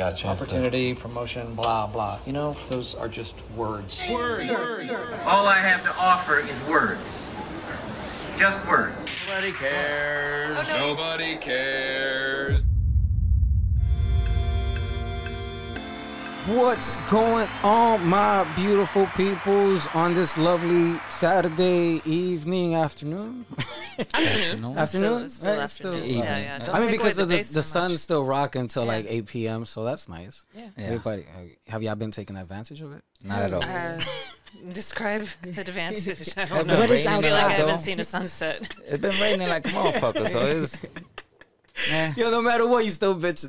got a chance. Opportunity, promotion, blah, blah. You know, those are just words. Words. All I have to offer is words. Just words. Nobody cares. Nobody cares. What's going on, my beautiful peoples, on this lovely Saturday evening, afternoon? Afternoon? Still afternoon. Yeah. Don't I mean, take because away the sun's still rocking until like Yeah. 8 p.m., so that's nice. Yeah. Everybody, have y'all been taking advantage of it? Not at all. Describe the advantage. I don't know. What is I feel like I outside, haven't though? sun a sunset. It's been raining like a motherfucker, so it's... Yo, no matter what, you still bitching.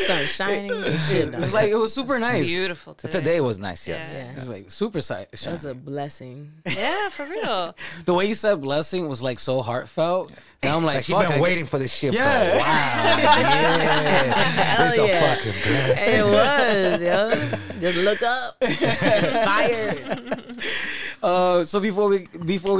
Sun shining and shit. It's like, it was super nice. Beautiful today. Today was nice, yes. Yeah. It's like super sight. That's a blessing. Yeah, for real. The way you said blessing was like so heartfelt. Now I'm like, Like, you've been waiting for this shit Yeah. for a while. Yeah. It's a fucking blessing. It was, yo. Just look up. Inspired. So before we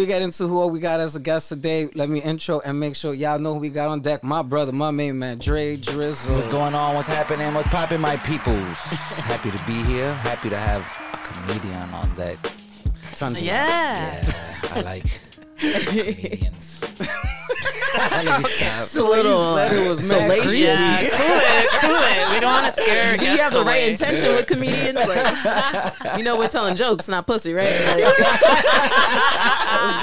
get into who we got as a guest today, let me intro and make sure y'all know who we got on deck. My brother, my main man, Dre Drizzo. What's going on? What's happening? What's popping, my peoples? Happy to be here. Happy to have a comedian on deck. Yeah. I like comedians. It's a little it was mad salacious. creepy. Yeah, cool it. We don't want to scare Do guests you have the right away. intention with comedians? Like, you know, we're telling jokes, not pussy, right? Like, that was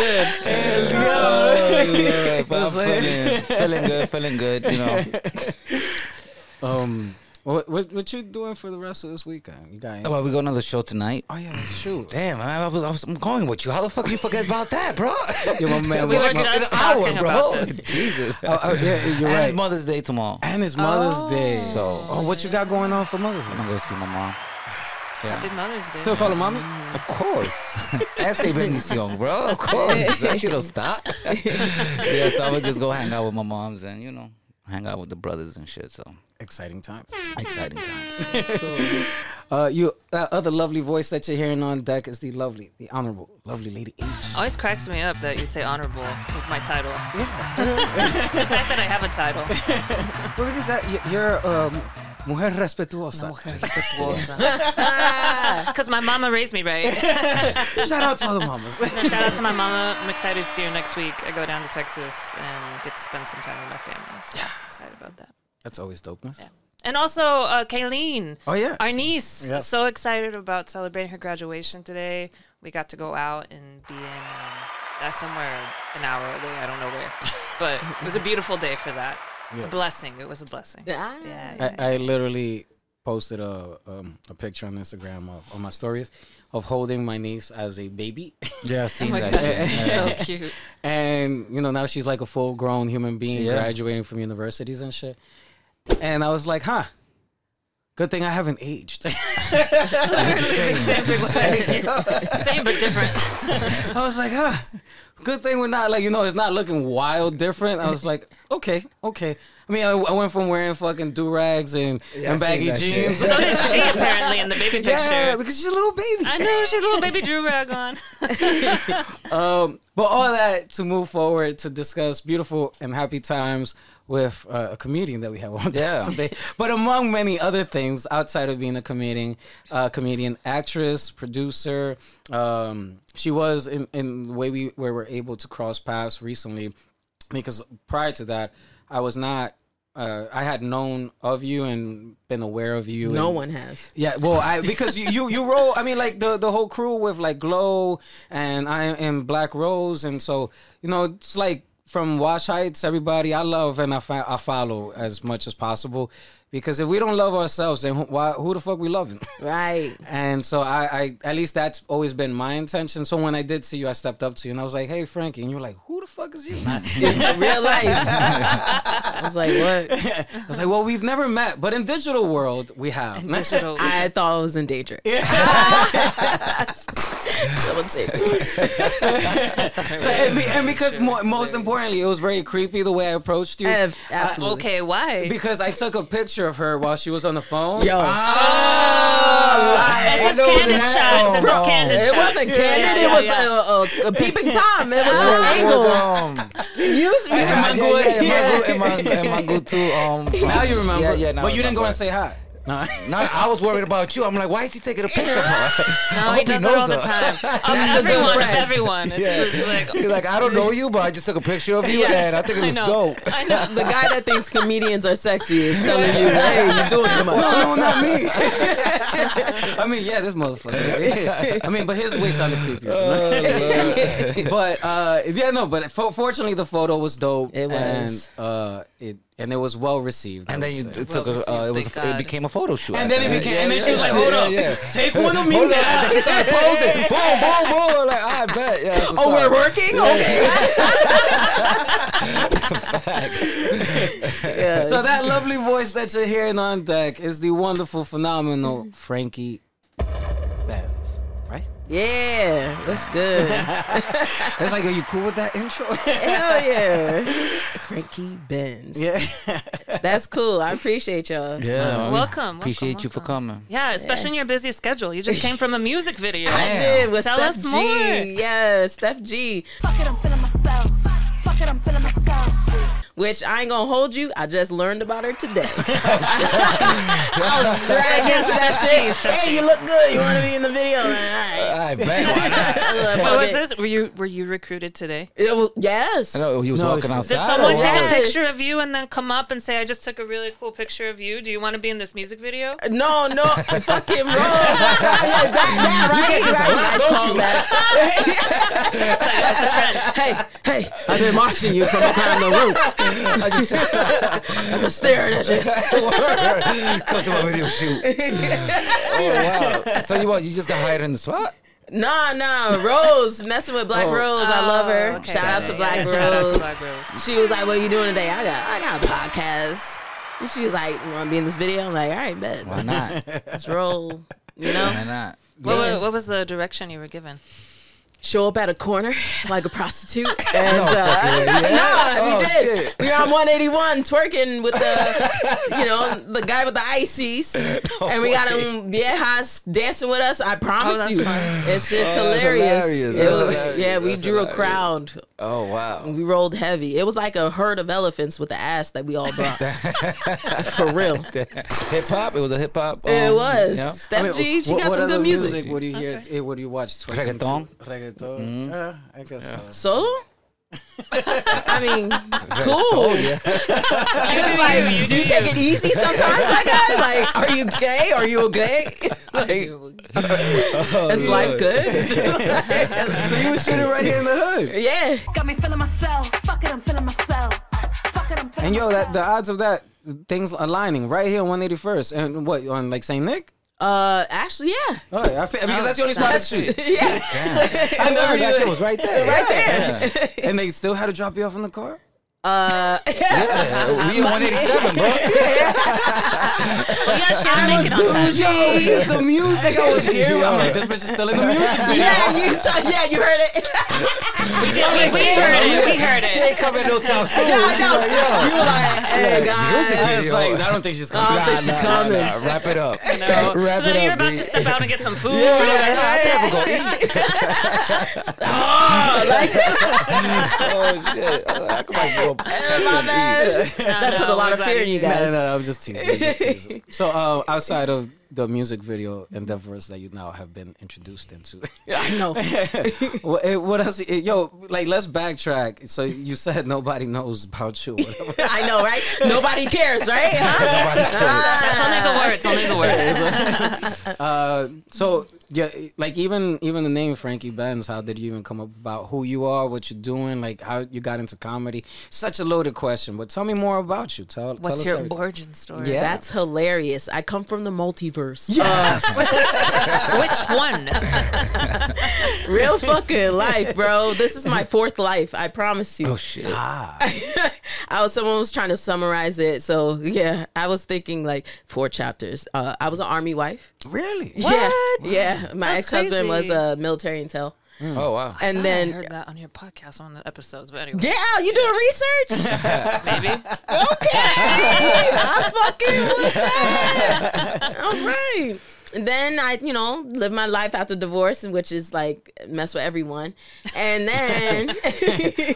good. Feeling good, you know. What you doing for the rest of this weekend? You got Well, we got another show tonight. Oh yeah, that's true. Damn, I'm going with you. How the fuck you forget about that, bro? Yo, my man, We were In just an hour, talking bro. about this. Jesus. yeah, you're And right. it's Mother's Day tomorrow. And it's Mother's Day. So- what you got going on for Mother's I'm Day? gonna go see my mom. Happy Mother's Day. Still call her mommy? Of course. And say bendición, bro. Of course. That shit don't stop. Yeah, so I would just go hang out with my moms and, you know, hang out with the brothers and shit. So Exciting times. exciting times. That other lovely voice that you're hearing on deck is the honorable, lovely Lady H. Always cracks me up that you say honorable with my title. The fact that I have a title. Well, because you're mujer respetuosa. Because my mama raised me right. Shout out to all the mamas. No, shout out to my mama. I'm excited to see her next week. I go down to Texas and get to spend some time with my family. So I'm excited about that. That's always dopeness. Yeah. And also, Kayleen. Oh, yeah. Our niece. Yes. So excited about celebrating her graduation today. We got to go out and be in somewhere an hour away. I don't know where. But it was a beautiful day for that. Yeah. A blessing. It was a blessing. Ah. Yeah. I literally posted a picture on Instagram on my stories of holding my niece as a baby. Yeah, I Oh seen my that God. shit. So cute. And, you know, now she's like a full-grown human being graduating from universities and shit. And I was like, good thing I haven't aged. Same but different. I was like, good thing we're not, like, you know, it's not looking wild different. I was like, okay. I mean, I went from wearing fucking do-rags and baggy jeans. So did she apparently in the baby picture. Yeah, because she's a little baby. I know, she had a little baby Drew rag on. But all that to move forward to discuss beautiful and happy times with a comedian that we have on today. But among many other things, outside of being a comedian, actress, producer, she was in the way we were able to cross paths recently, because prior to that, I was not. I had known of you and been aware of you. No one has. Yeah, well, because you roll. I mean, like the whole crew with like Glow and I am Black Rose, and so you know it's like from Wash Heights, everybody I love and I follow as much as possible, because if we don't love ourselves, then who the fuck we loving? Right. And so I at least that's always been my intention. So when I did see you, I stepped up to you and I was like, hey, Frankie, and you were like, who the fuck is you? In real life. I was like, what? I was like, well, we've never met, but in digital world, we have. Digital. I thought I was in daydream. So let's see. So, and because most importantly, it was very creepy the way I approached you. Absolutely. Okay, why? Because I took a picture of her while she was on the phone. Yo. Oh! It's his candid shots. It's his candid shots. It wasn't candid. It was a peeping Tom. It was an angle. Use me. And Mango too. Now you remember. Yeah, but you didn't go and say hi. No. No, I was worried about you. I'm like, why is he taking a picture of her? No, he does it all the time. Everyone. It's like, He's like, I don't know you, but I just took a picture of you, and I think it was dope. I know. The guy that thinks comedians are sexy is telling you, hey, you're doing too much. No, not me. I mean, yeah, this motherfucker. I mean, but his way sounded creepy. But fortunately, the photo was dope. It was. And it was well received. And then you took it became a photo shoot. And then it became, and then she was like, hold up, take one of me now. And then she started posing. Boom, boom, boom. Like, I bet. Yeah, oh, we're working? Okay. Yeah. So that lovely voice that you're hearing on deck is the wonderful, phenomenal Frankie Benz, right? Yeah, that's good. It's like, are you cool with that intro? Hell yeah. Frankie Benz. Yeah. That's cool. I appreciate y'all. Yeah. Welcome. Appreciate you for coming. Yeah, especially in your busy schedule. You just came from a music video. I did with Tell Steph us G. more. Yeah, Steph G. Fuck it, I'm feeling myself. Fuck it, I'm feeling myself. Which I ain't gonna hold you. I just learned about her today. I was dragging that shit. Hey, you look good. You want to be in the video? I bet. Why not? What was this? Were you recruited today? Yes. I know he was walking outside. Did someone take Yeah. a picture of you and then come up and say, I just took a really cool picture of you? Do you want to be in this music video? No, fucking Rose. that right? Hey, I've been watching you from behind the roof. I'm staring at you. Come to my video shoot. Oh wow! So you just got hired in the spot? Nah, Rose, messing with Black Rose. I love her. Okay. Shout out to Black Rose. Shout out to Black Rose. She was like, "What are you doing today?" I got a podcast. And she was like, "You want to be in this video?" I'm like, "All right, bet. Why not? Let's roll." You know? Why not? What was the direction you were given? Show up at a corner like a prostitute. And Oh, we did. shit. We were on 181 twerking with the guy with the ices. And we got him dancing with us. I promise you. fun. It's just hilarious. hilarious. It was- That's yeah, we hilarious. drew That's a crowd. Oh wow! We rolled heavy. It was like a herd of elephants with the ass that we all brought. For real. Hip hop. It was a hip hop. It was. Yeah. Steph G, she got what some other good music. What do you hear? What do you watch? Reggaeton? Reggaeton. I guess so. Solo? I mean, cool. So, yeah. It's like, do you take it easy sometimes, my guy? Like, are you gay? Are you okay? Like, is life good? So you were shooting right here in the hood. Yeah. Got me feeling myself. Fuck it, I'm feeling myself. Fuck it, I'm feeling And yo, myself. the odds of that things aligning right here on 181st and what on like St. Nick? Actually, yeah. Oh, yeah, because that's the only spot to shoot. Yeah. I know that shit was right there. Right there. And they still had to drop you off in the car? Yeah, we in 187, bro. The music I was hearing. I'm like, this bitch is still in the music video. You heard it. We heard She it. ain't coming no time soon. You She's like, yo. were like, hey, guys. I was like, I don't think she's coming. I don't think she's coming. Wrap it up. No. Wrap So it you're up, about B. to step out and get some food. Oh shit! I could like go My bad. That put a lot of fear in you guys. No, I'm just teasing. So, outside of the music video endeavors that you now have been introduced into, I know. what else? Yo, like, let's backtrack. So you said nobody knows about you. Whatever. I know, right? Nobody cares, right? Huh? That's only the words. So yeah, like even the name Frankie Benz. How did you even come up about who you are, what you're doing, like how you got into comedy? Such a loaded question, but tell me more about you. Tell What's us your everything. origin story? Yeah. That's hilarious. I come from the multiverse. Yes. Which one? Real fucking life, bro. This is my fourth life. I promise you. Oh shit! Someone was trying to summarize it. So yeah, I was thinking like 4 chapters. I was an army wife. Really? Yeah. My That's ex-husband was crazy. a military intel. Oh wow! And I then heard that on your podcast, on the episodes, but anyway. yeah, you doing research? Maybe. Okay, I fucking with that. All right. then I, lived my life after divorce, which is like mess with everyone. And then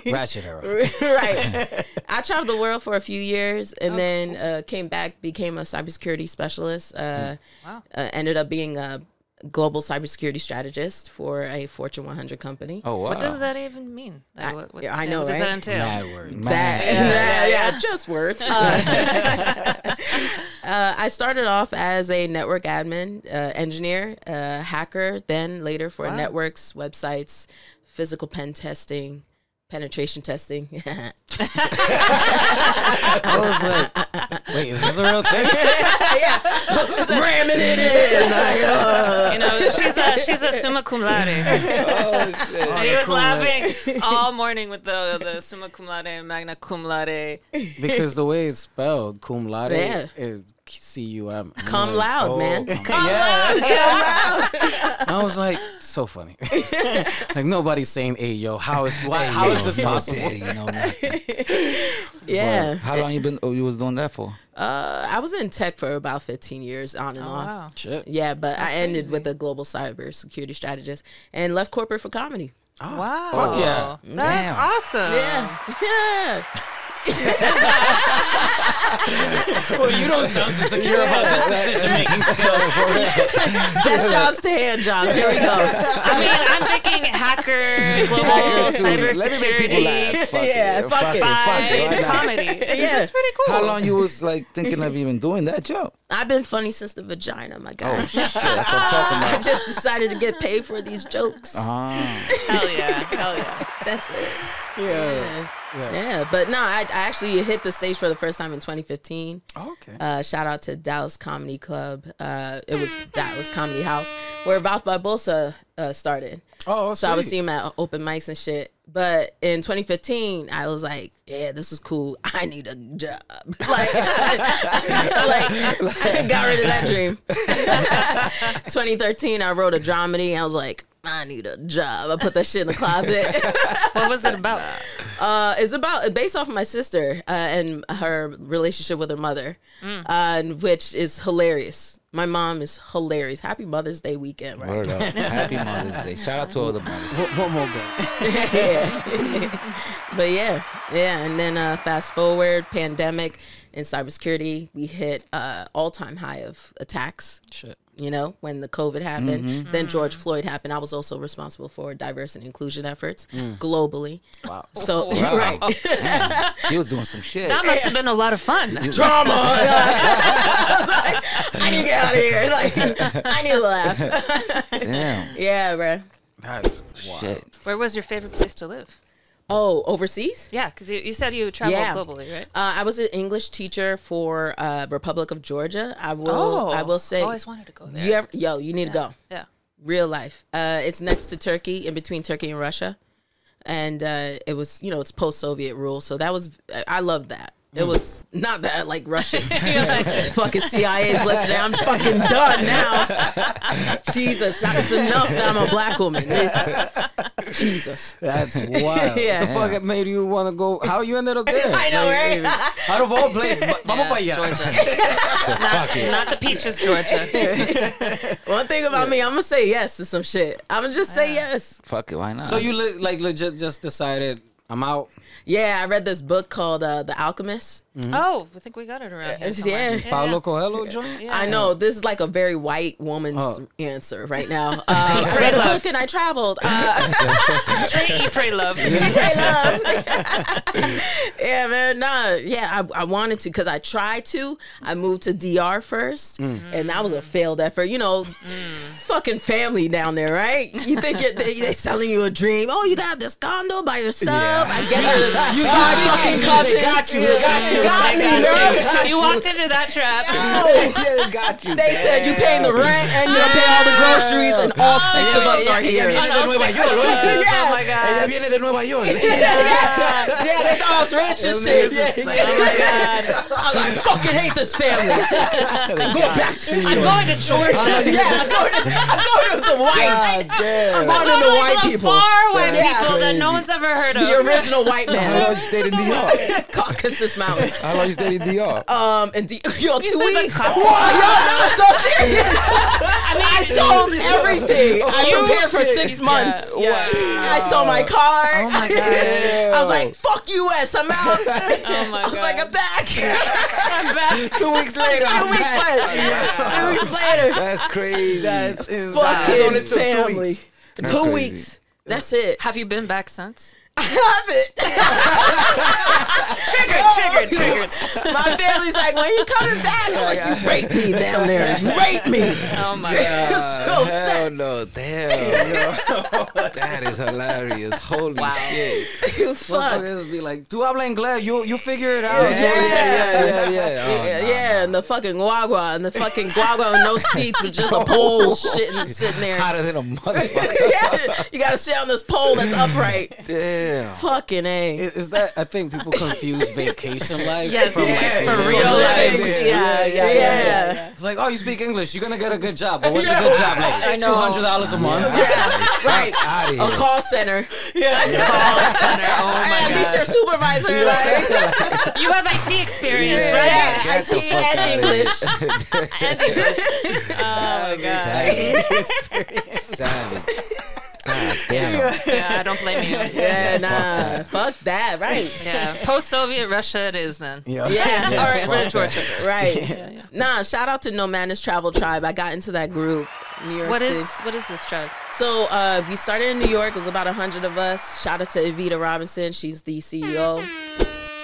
ratchet era. Right. I traveled the world for a few years and then came back, became a cybersecurity specialist. Ended up being a global cybersecurity strategist for a Fortune 100 company. Oh, wow. What does that even mean? Like, I know, what does right? that entail? Mad words. Yeah, just words. I started off as a network admin, engineer, hacker, then later for networks, websites, physical penetration testing. I was like, wait, is this a real thing? Ramming it in. She's a summa cum laude. And he was laughing all morning with the summa cum laude and magna cum laude. Because the way it's spelled, cum laude, is cum. Come loud, man. Come loud. I was like, so funny. Like nobody's saying, "Hey, yo, how is this possible?" Yeah. But how long you was doing that for? I was in tech for about 15 years on and off. Wow. Shit. Yeah, but I ended with a global cybersecurity strategist and left corporate for comedy. Oh, Wow. fuck yeah. That's awesome. Yeah. Well, you don't sound too secure about this decision-making skills. Desk jobs to hand jobs. Here we go. I mean, I'm thinking hacker, global cybersecurity. Let me make people laugh. Fuck it. Spy, comedy. Yeah. It's pretty cool. How long you was like thinking of even doing that job? I've been funny since the vagina, my Oh gosh. shit, that's what I'm talking I about. just decided to get paid for these jokes. Hell yeah. That's it. Yeah. Yeah, but no, I actually hit the stage for the first time in 2015. Okay. Shout out to Dallas Comedy Club. It was Dallas Comedy House, where Vouch Barbosa started. Oh, so I was sweet. seeing him at open mics and shit. But in 2015, I was like, yeah, this is cool. I need a job. I got rid of that dream. 2013, I wrote a dramedy. I was like, I need a job. I put that shit in the closet. What was it about? It's based off of my sister and her relationship with her mother, which is hilarious. My mom is hilarious. Happy Mother's Day weekend, right? Word up. Happy Mother's Day. Shout out to all the mothers. One more day. But yeah. And then fast forward, pandemic and cybersecurity, we hit all-time high of attacks. Shit. When the COVID happened. Then George Floyd happened. I was also responsible for diversity and inclusion efforts globally. Wow. So, Wow. right. Damn. He was doing some shit. That must have been a lot of fun. Drama. I was like, I need to get out of here. Like, I need to laugh. Damn. Yeah, bro. That's wild. Shit. Where was your favorite place to live? Oh, overseas? Yeah, because you said you traveled globally, right? I was an English teacher for Republic of Georgia. I will say. I always wanted to go there. You need to go. Yeah. Real life. It's next to Turkey, in between Turkey and Russia. And it was, it's post-Soviet rule. So I loved that. It was not that like Russian. Fucking CIA's listening. I'm fucking done now. Jesus, that's enough that I'm a black woman. Jesus. That's wild. Yeah. The fuck made you want to go? How you ended up there? I know, right? Out of all places, vamos para allá. Georgia. not the peaches, Georgia. One thing about me, I'm gonna say yes to some shit. I'm gonna just say yes. Fuck it, why not? So you legit just decided I'm out. Yeah, I read this book called The Alchemist. Oh, I think we got it around here somewhere. Yeah. Paulo Coelho joint. Yeah. I know this is like a very white woman's answer right now. Pray, I read a love. book and I traveled. Straight eat, pray, love. Pray, love. Yeah, man. Nah, yeah, I wanted to because I tried to. I moved to DR first, and that was a failed effort. Fucking family down there, right? You think they're selling you a dream? Oh, you got this condo by yourself. Yeah. I get it. You fucking cousins. got you. Got me, bro. You walked into that trap. Yeah, got you. They said you paying the rent and you're paying all the groceries, and all six of us are here. Viene de Nueva York. Oh my God. Ella viene de Nueva York. Yeah, they thought I was rich and shit. Oh my God. I fucking hate this family. I'm going back to New I'm York. going to Georgia. Yeah, I'm going to the whites. I'm going to I'm the going white to the people. far white Yeah. people that no one's ever heard of. The original white man. You stayed in New York. Caucasus Mountains. How long you stayed in DR? And yo, 2 weeks. Yo, no, I'm so serious. I sold everything. I prepared for 6 months. Yeah. I sold my car. Oh my god. I was like, fuck US, I'm out. Oh my god. I was like, I'm back. I'm back. 2 weeks later, I'm 2 weeks back. later. 2 weeks later. That's crazy. That's Fucking only took 2 family. weeks. That's 2 crazy. weeks. That's it. Have you been back since? I haven't. Triggered. My family's like, when are you coming back? I'm like, you raped me down there. You raped me. Oh my god. So Hell sad. no, damn. That is hilarious. Holy shit. Fuck. Motherfuckers be like, "Tu habla inglés? You figure it out." Yeah, and the fucking guagua and the fucking guagua with no seats with just a pole sitting there. Hotter than a motherfucker. Yeah, you gotta sit on this pole that's upright. Damn. Fucking A. Is that? I think people confuse vacation life Yes, from like for real real life. life. Yeah. It's like, oh, you speak English, you're gonna get a good job. But what's a good job? Like I know. $200 a month. Right. Outta A here. call center. Call center. Oh my At least god. your supervisor, like, You have IT experience, right? yeah, Get the IT fuck and outta English. And English. Oh my god. Savage. God damn. Yeah, I don't blame you. Yeah, nah. Fuck that, right. Yeah. Post-Soviet Russia it is then. Yeah. Yeah. All right, Georgia. Right. Nah, shout out to Nomadness Travel Tribe. I got into that group. New York What City. is this tribe? So we started in New York. It was about 100 of us. Shout out to Evita Robinson. She's the CEO.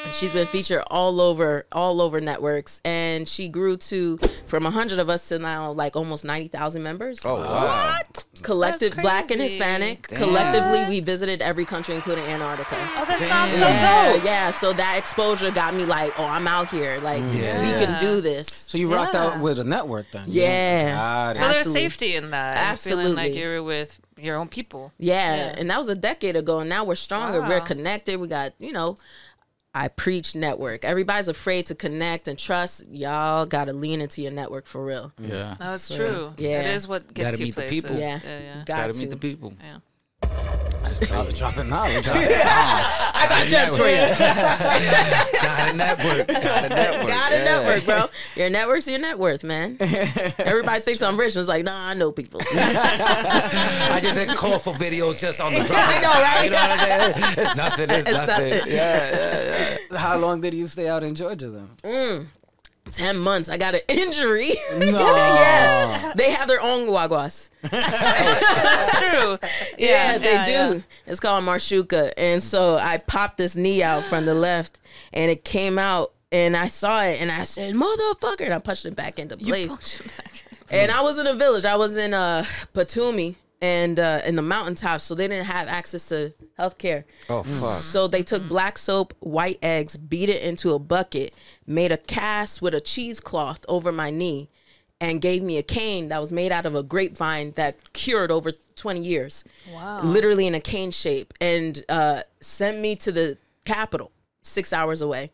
And she's been featured all over networks. And she grew from 100 of us to now like almost 90,000 members. Oh, wow. Collective That's Black and crazy. Hispanic. Damn. Collectively, we visited every country, including Antarctica. Oh, that sounds so Yeah, dope. yeah. So that exposure got me like, oh, I'm out here. Like, we can do this. So you rocked out with a network then? Yeah. Got it. So there's Absolutely. safety in that. And feeling like Absolutely. you're with your own people. Yeah, and that was a decade ago, and now we're stronger. Wow. We're connected. We got, I preach network. Everybody's afraid to connect and trust. Y'all got to lean into your network for real. Yeah. No, it's true. Yeah. It is what gets Gotta you meet the places. people. Yeah. Yeah. Gotta meet the people. Yeah. Dropping knowledge. I got jokes for you. Got a network. Got a network, bro. Your network's your net worth, man. Everybody thinks I'm rich. And it's like, nah, I know people. I just had call for videos just on the drop. I know, right? You know what I'm saying? It's nothing. It's nothing. nothing. Yeah. How long did you stay out in Georgia then? 10 months. I got an injury. No. Yeah. They have their own guaguas. That's true. Yeah, they do. Yeah. It's called marshuka. And so I popped this knee out from the left, and it came out, and I saw it, and I said, motherfucker, and I punched it back into place. And I was in a village. I was in Batumi, and in the mountaintops, so they didn't have access to healthcare. Oh, fuck. So they took black soap, white eggs, beat it into a bucket, made a cast with a cheesecloth over my knee, and gave me a cane that was made out of a grapevine that cured over 20 years. Wow. Literally in a cane shape, and sent me to the capital, 6 hours away.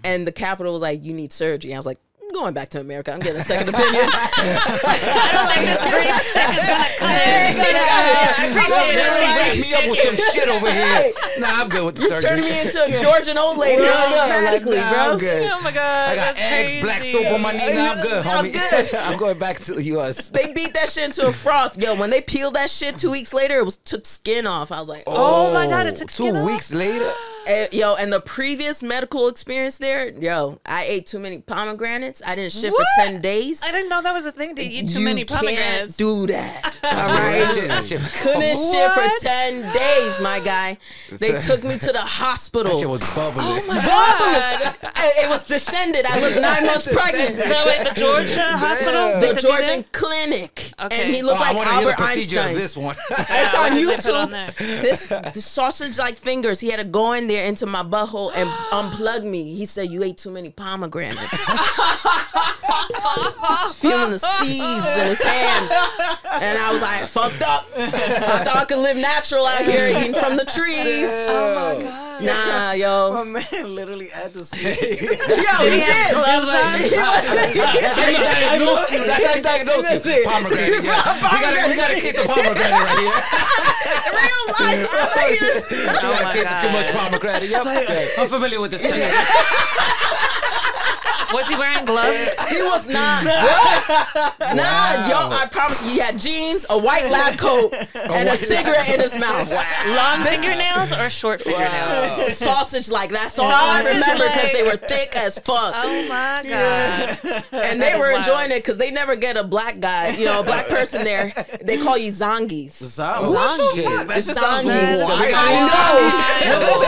And the capital was like, you need surgery. I was like, I'm going back to America. I'm getting a second opinion. I don't think this green stick is gonna cut it. I appreciate it. Back me up with some shit over here. Nah, I'm good with the surgery. Turn me into a Georgian old lady automatically, Nah, bro. I'm good. Oh my god. I got that's eggs, crazy. black soap on my knee. Now I'm good, I'm homie. good. I'm going back to the U.S. They beat that shit into a froth. Yo, when they peeled that shit 2 weeks later, it took skin off. I was like, Oh my god, it took 2 skin off? weeks later. Yo, and the previous medical experience there, yo, I ate too many pomegranates. I didn't shit What? for 10 days. I didn't know that was a thing to eat too You many can't pomegranates. do that. All That shit- right. that shit- Couldn't shit for What? 10 days, my guy. They took me to the hospital. That shit was bubbling. Oh my god. It was descended. I was 9 months pregnant. The Georgia hospital? They The took you Georgian there? clinic. Okay. And he looked I like want to hear the Albert procedure Einstein. of this one. It's Yeah, on what did they put on YouTube. there? This sausage like fingers. He had to go in there into my butthole and unplug me. He said, "You ate too many pomegranates." He's feeling the seeds in his hands, and I was like, "Fucked up." I thought I could live natural out here, eating from the trees. Oh my god. Nah, yo. My man literally had to see. Yo, he did. Gloves on? That's how you diagnose you. Pomegranate, yeah. We got a case of pomegranate right here. Real life. Oh We got my a case of too much god. pomegranate. Yep. I'm familiar with this thing. Was he wearing gloves? He was not. What? Nah, yo, I promise you, he had jeans, a white lab coat, and a cigarette in his mouth. Long fingernails or short fingernails? Sausage like that. That's all I remember because they were thick as fuck. Oh my god! And they were enjoying it because they never get a black guy, you know, a black person there. They call you zongis. Zongi. It's zongis. I know.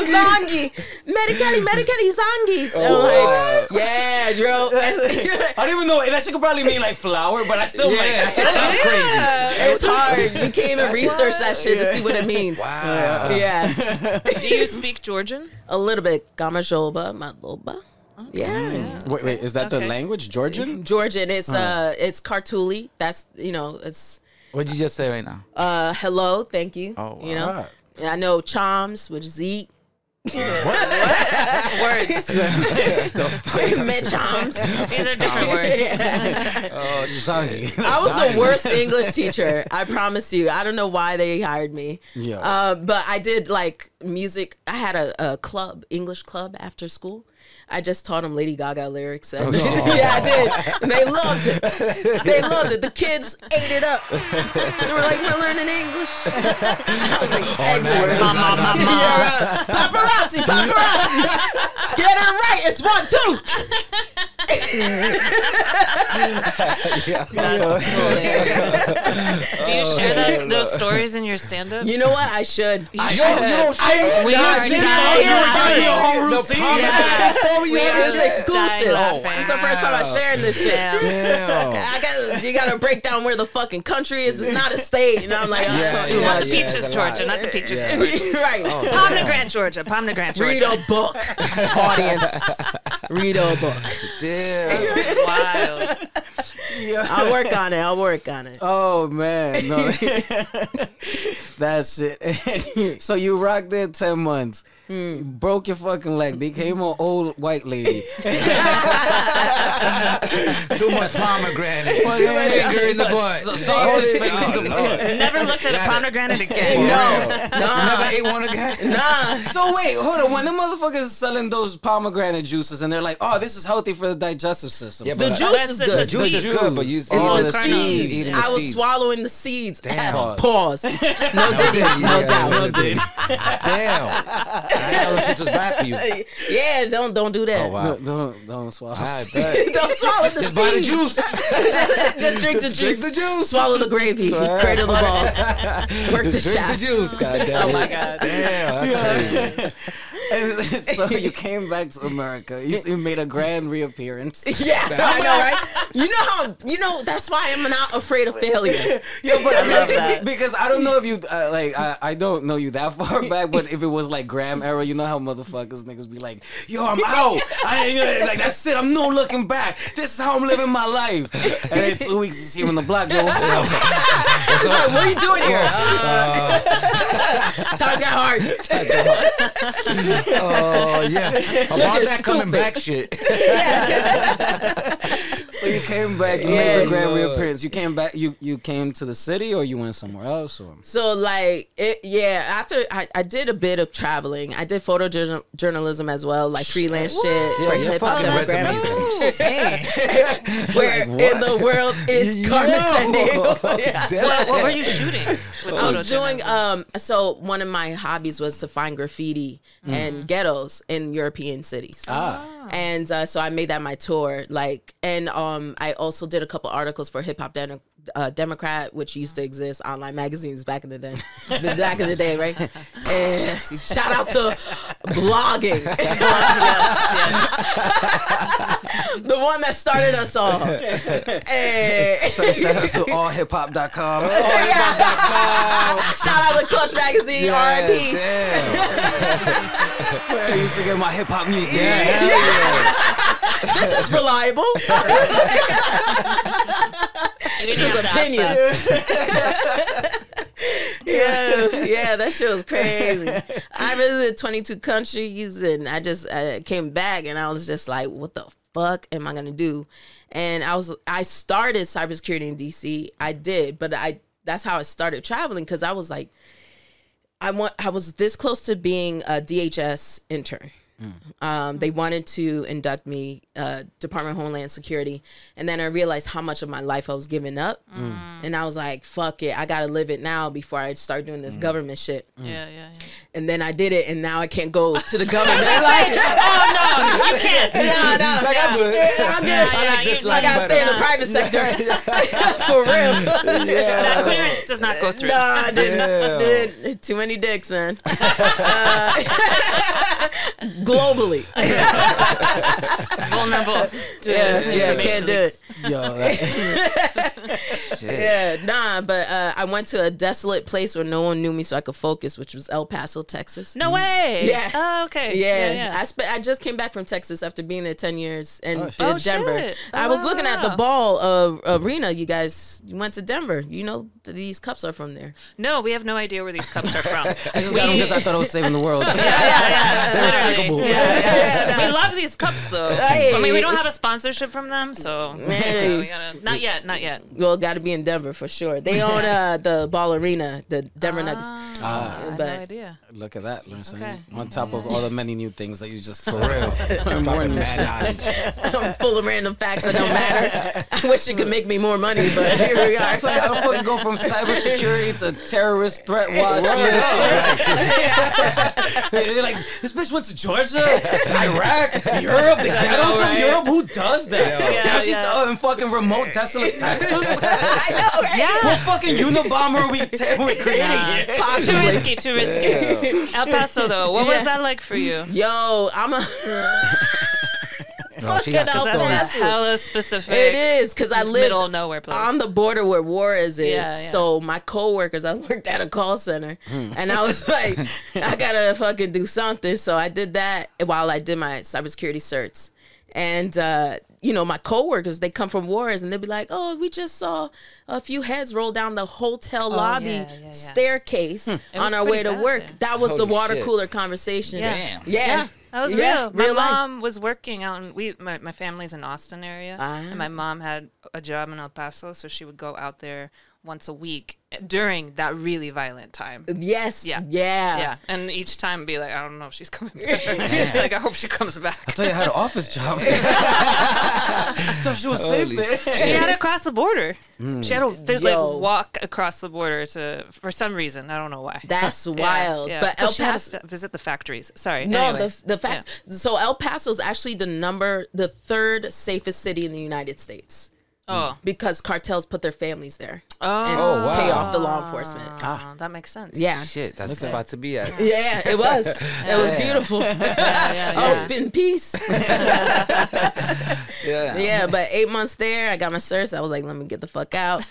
Zongi. Medically zongis. I'm like, yeah, bro. I don't even know. That shit could probably mean like flower, but I still like that shit sounds crazy. It's hard. We can't even research that shit to see what it means. Wow. Yeah. Do you speak Georgian? A little bit. Gamashoba, Matloba. Yeah. Wait, is that the language? Georgian? Georgian. It's Kartuli. That's, you know, it's What'd you just say right now? hello, thank you. Oh, wow. You know? And I know Chams, which is eat. Words. Chams. These are different words. Oh, Zongi. I was the worst English teacher. I promise you. I don't know why they hired me. Yeah. But I did like music. I had a club, English club after school. I just taught them Lady Gaga lyrics. And yeah, I did. And they loved it. They loved it. The kids ate it up. They were like, we're learning English. I was like, excellent. Paparazzi, paparazzi. Get it right. It's 1, 2. That's hilarious. Do you share those stories in your stand-up? You know what? I should. We are dying. It's exclusive. laughing. It's the first time I'm sharing this shit. Damn. I guess you gotta break down where the fucking country is. It's not a state. And I'm like, oh, that's too Not much. the Peaches, Georgia. Not the Peaches, Georgia. Right. Pomegranate, Georgia. Pomegranate, Read Georgia. a book, audience. Read a book. That's wild. I'll work on it. I'll work on it. Oh man, no, that shit. So you rocked there 10 months. Broke your fucking leg, became an old white lady. Too much pomegranate. Finger in the butt. Sausage finger in the butt. Never looked at a pomegranate again. Never ate one again? Nah. So wait, hold on. When the motherfuckers selling those pomegranate juices and they're like, "Oh, this is healthy for the digestive system." Yeah, The but juice is good. juice is good, but you The the seeds. eating the I was seeds. swallowing the seeds. Damn. Pause. No diddy. No doubt. No diddy. Damn. I know this was bad for you. Yeah, don't do that. Oh, wow. Don't swallow. I bet. Don't swallow the Just buy the seeds. juice. Just drink the juice. Drink the juice. Swallow the gravy. Cradle the balls. Work the Drink the shaft. juice, goddamn. Oh my god. Damn, that's crazy. So you came back to America. You made a grand reappearance. Yeah, I know, right? You know that's why I'm not afraid of failure. Yo, but I love that. because I don't know if you I don't know you that far back, but if it was like Graham era, you know how motherfuckers niggas be like, "Yo, I'm out. I ain't like that's it. I'm no looking back. This is how I'm living my life." And then 2 weeks you see him in the block. Yo, what's up? He's like, what are you doing here? Times got hard. Oh, yeah. About that coming back shit. So you came back. You made the grand reappearance. You came back. You came to the city, or you went somewhere else, or So like after I did a bit of traveling. I did photojournalism as well, like freelance shit for your hip hop fucking demographics. resumes. Where in the world is Carmen Sandiego? Yeah. What were you shooting? With I was doing photojournalism? so one of my hobbies was to find graffiti and ghettos in European cities. And so I made that my tour, like, and I also did a couple articles for Hip Hop Democrat, which used to exist, online magazines back in the day. Back in the day, right? And shout out to blogging. The one that started us all. so shout out to allhiphop.com. Shout out to Clutch Magazine, RIP. I used to get my hip hop news there. This is reliable. Just opinions. Yeah, that shit was crazy. I visited 22 countries, and I came back, and I was just like, what the fuck am I gonna do? And I started cybersecurity in DC. I did, but that's how I started traveling, because I was like, I was this close to being a DHS intern. They wanted to induct me, Department of Homeland Security, and then I realized how much of my life I was giving up, and I was like, "Fuck it, I gotta live it now before I start doing this government shit." Yeah. And then I did it, and now I can't go to the government. Oh no, you can't. No. Like, I'm good. I'm good. Yeah, I gotta stay in the private sector. For real. That clearance does not go through. No, I didn't. Too many dicks, man. Globally. Vulnerable. Can't do it. Yo, But I went to a desolate place where no one knew me, so I could focus, which was El Paso, Texas. No way. Yeah. Oh, okay. Yeah. I just came back from Texas after being there 10 years and Oh, Denver. shit. I was looking at the ball arena. You guys went to Denver. You know these cups are from there. No, we have no idea where these cups are from. I just got them because I thought I was saving the world. Literally. Recyclable. We love these cups though. Hey. I mean, we don't have a sponsorship from them, so Hey. we gotta, not yet. Well, got to be in Denver for sure. They own the ball arena, the Denver Nuggets. I had no idea. Look at that. Learn something. Okay. On top of all the many new things that you just For real. more new Mad knowledge. I'm full of random facts that don't matter. I wish it could make me more money, but here we are. It's like I fucking go from cybersecurity to terrorist threat watch list. They're like, this bitch went to Georgia, Iraq, Europe, the ghettos of Europe. Who does that? Now she's in fucking remote, desolate Texas. I know, right? Yeah. What fucking Unabomber are we creating here? Too risky. El Paso though, what was that like for you? Yo, I'm a. No, she has some Fucking That's stories. hella specific. It is because I lived Middle of nowhere place. on the border where Juarez is. Yeah. So my coworkers, I worked at a call center, and I was like, I gotta fucking do something. So I did that while I did my cybersecurity certs, and my coworkers, they come from Juarez, and they'd be like, "Oh, we just saw a few heads roll down the hotel lobby staircase on our way to work." there. That was the Holy water shit. cooler conversation. Yeah. Yeah. That was Yeah, real. My real life. mom was working out, and my family's in Austin area, and my mom had a job in El Paso, so she would go out there once a week during that really violent time. Yes. Yeah. Yeah. And each time be like, I don't know if she's coming back. Like, I hope she comes I back. thought you had an office job. I thought she was safe there. She had to cross the border. She had to walk across the border for some reason. I don't know why. That's wild. Yeah. But So El she had Paso. to visit the factories. Sorry. No, Anyways. the fact. So El Paso is actually the third safest city in the United States Oh. because cartels put their families there Oh. and wow. pay off the law enforcement. That makes sense. Yeah. Shit, that's the spot to be at. Yeah, it was. It was beautiful. I was spitting peace. Yeah, but 8 months there, I got my certs. I was like, let me get the fuck out.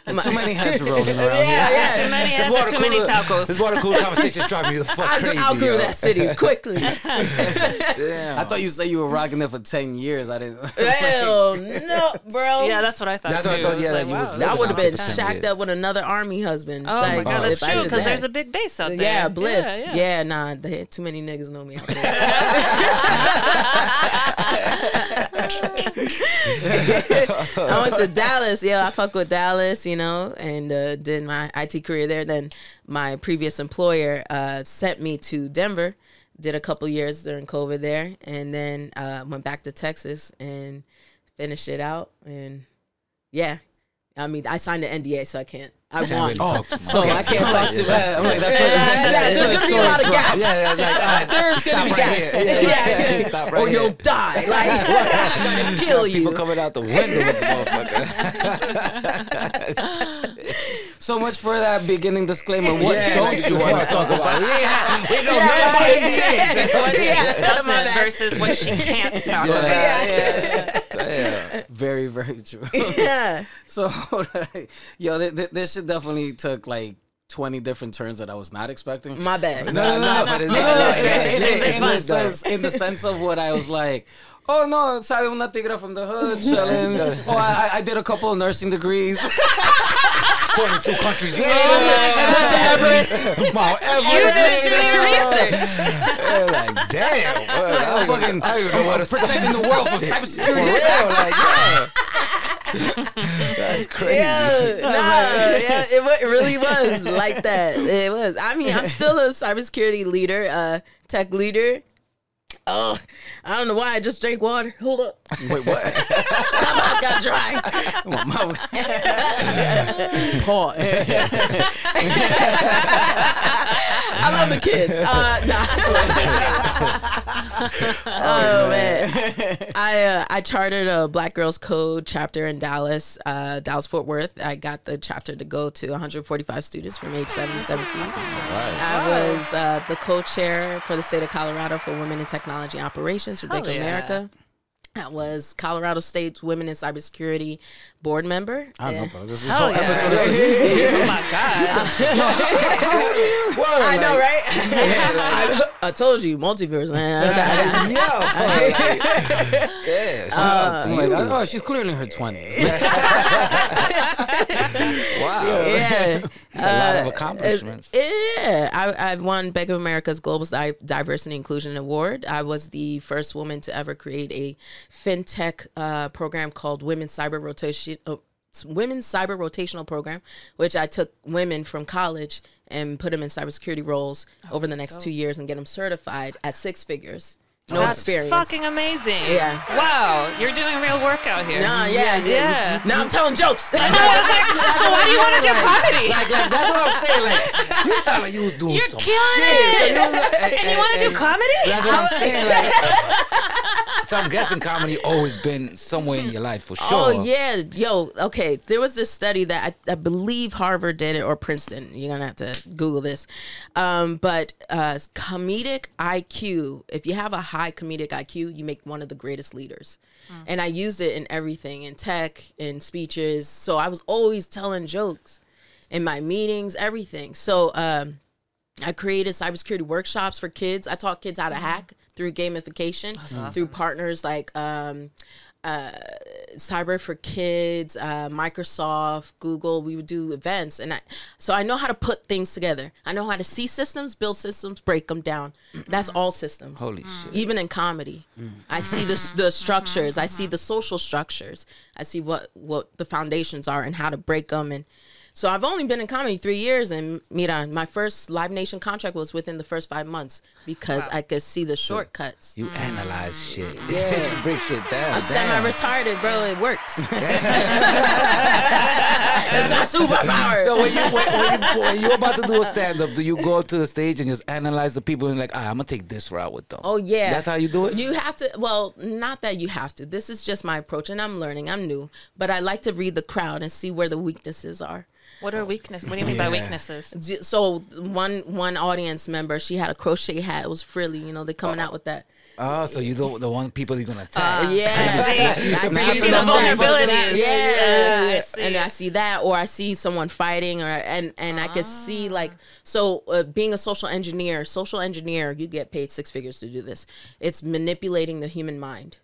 Too many heads rolling around Yeah. Too many heads or too many tacos. This water cooler conversation's driving me the fuck crazy. I outgrew that city quickly. Damn. I thought you said you were rocking there for 10 years. I didn't. Hell no, bro. Yeah, that's what I thought That's too. what I thought, It was yeah, like, you was wow, living I would have been out for 10 shacked years. up with another army husband. Oh my God, that's if I true did because that. there's a big base out there. Yeah, Bliss. Yeah. Yeah, nah, too many niggas know me out there. I went to Dallas. Yeah, I fuck with Dallas, and did my IT career there. Then my previous employer sent me to Denver. Did a couple years during COVID there, and then went back to Texas and finished it out. And yeah, I mean, I signed an NDA, so I can't. I won, so I can't talk too much. I'm like, that's There's gonna be a lot of gaps. Yeah, There's gonna be gaps. Yeah. Stop right Or you'll here. die. Like, I'm gonna kill you. People coming out the window with this motherfucker. So much for that beginning disclaimer. What don't you want to talk about? We know nothing about NDAs. That's what Doesn't versus what she can't talk about. Yeah. Very, very true. Yeah. So, yo, this shit definitely took like 20 different turns that I was not expecting. My bad. No, but it's In the sense of what I was like, oh no, sabe una tigra from the hood, chilling. Oh, I did a couple of nursing degrees. 22 countries. Went to Everest. Mount Everest. You just do your research. Like, damn. I'm fucking I don't even know what to protecting the world from For cybersecurity. real, like, that's crazy. It really was like that. It was. I mean, I'm still a cybersecurity leader, tech leader. oh, I don't know why I just drank water. Hold up. Wait, what? My mouth got dry. My mouth. Pause. I love the kids. Oh man, I chartered a Black Girls Code chapter in Dallas, Fort Worth. I got the chapter to go to 145 students from age 7 to 17. I was the co-chair for the state of Colorado for Women in Technology Operations for Bank of America. I was Colorado State's Women in Cybersecurity board member. I know, bro. This is Hell whole yeah. episode. Oh my God. I know, right? I told you, multiverse, man. Oh, she's clearly in her 20s. Wow. Yeah. It's a lot of accomplishments. I won Bank of America's Global Diversity Inclusion Award. I was the first woman to ever create a fintech program called Women's Cyber Rotational Program, which I took women from college and put them in cybersecurity roles over the next 2 years and get them certified at 6 figures. No That's experience. fucking amazing. Yeah. Wow, you're doing real work out here. No, yeah. Now I'm telling jokes. I was like, so why do you want to do comedy? Like that's what I'm saying. Like you sound like you was doing You're some killing shit. it. And you want to do comedy? That's what I'm saying. Like, so I'm guessing comedy always been somewhere in your life for sure. Oh yeah, yo, okay. There was this study that I believe Harvard did it or Princeton. You're gonna have to Google this. But comedic IQ. If you have a high comedic IQ, you make one of the greatest leaders. And I used it in everything, in tech, in speeches. So I was always telling jokes in my meetings, everything. So I created cybersecurity workshops for kids. I taught kids how to hack through gamification, through partners like Cyber for Kids, Microsoft, Google. We would do events, and so I know how to put things together. I know how to see systems, build systems, break them down. That's all systems. Holy shit! Even in comedy, I see the structures. I see the social structures. I see what the foundations are and how to break them. And so I've only been in comedy 3 years, and mira, my first Live Nation contract was within the first 5 months because I could see the shortcuts. You analyze shit. Yeah, you break shit down. I'm semi-retarded, bro. It works. It's my superpower. So when you're about to do a stand-up, do you go up to the stage and just analyze the people and like, I'm gonna take this route with them? Oh yeah, that's how you do it. You have to. Well, not that you have to. This is just my approach, and I'm learning. I'm new, but I like to read the crowd and see where the weaknesses are. What are weaknesses? What do you mean by weaknesses? So one audience member, she had a crochet hat. It was frilly. You know, they're coming out with that. Oh, so you the one people you're gonna attack. Yeah. You see the vulnerabilities. Yeah. I see. And I see that, or I see someone fighting, and I could see like, so being a social engineer, you get paid 6 figures to do this. It's manipulating the human mind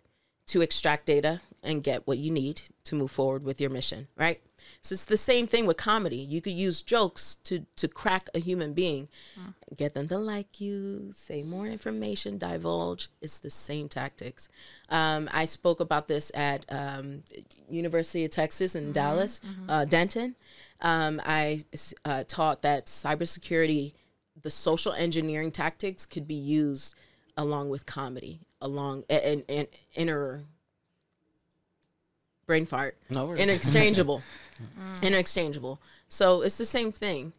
to extract data and get what you need to move forward with your mission, right? So it's the same thing with comedy. You could use jokes to crack a human being, get them to like you, say more information, divulge. It's the same tactics. I spoke about this at University of Texas in Dallas, Denton. I taught that cybersecurity, the social engineering tactics could be used along with comedy, along and inner brain fart, interchangeable. Interchangeable. So it's the same thing.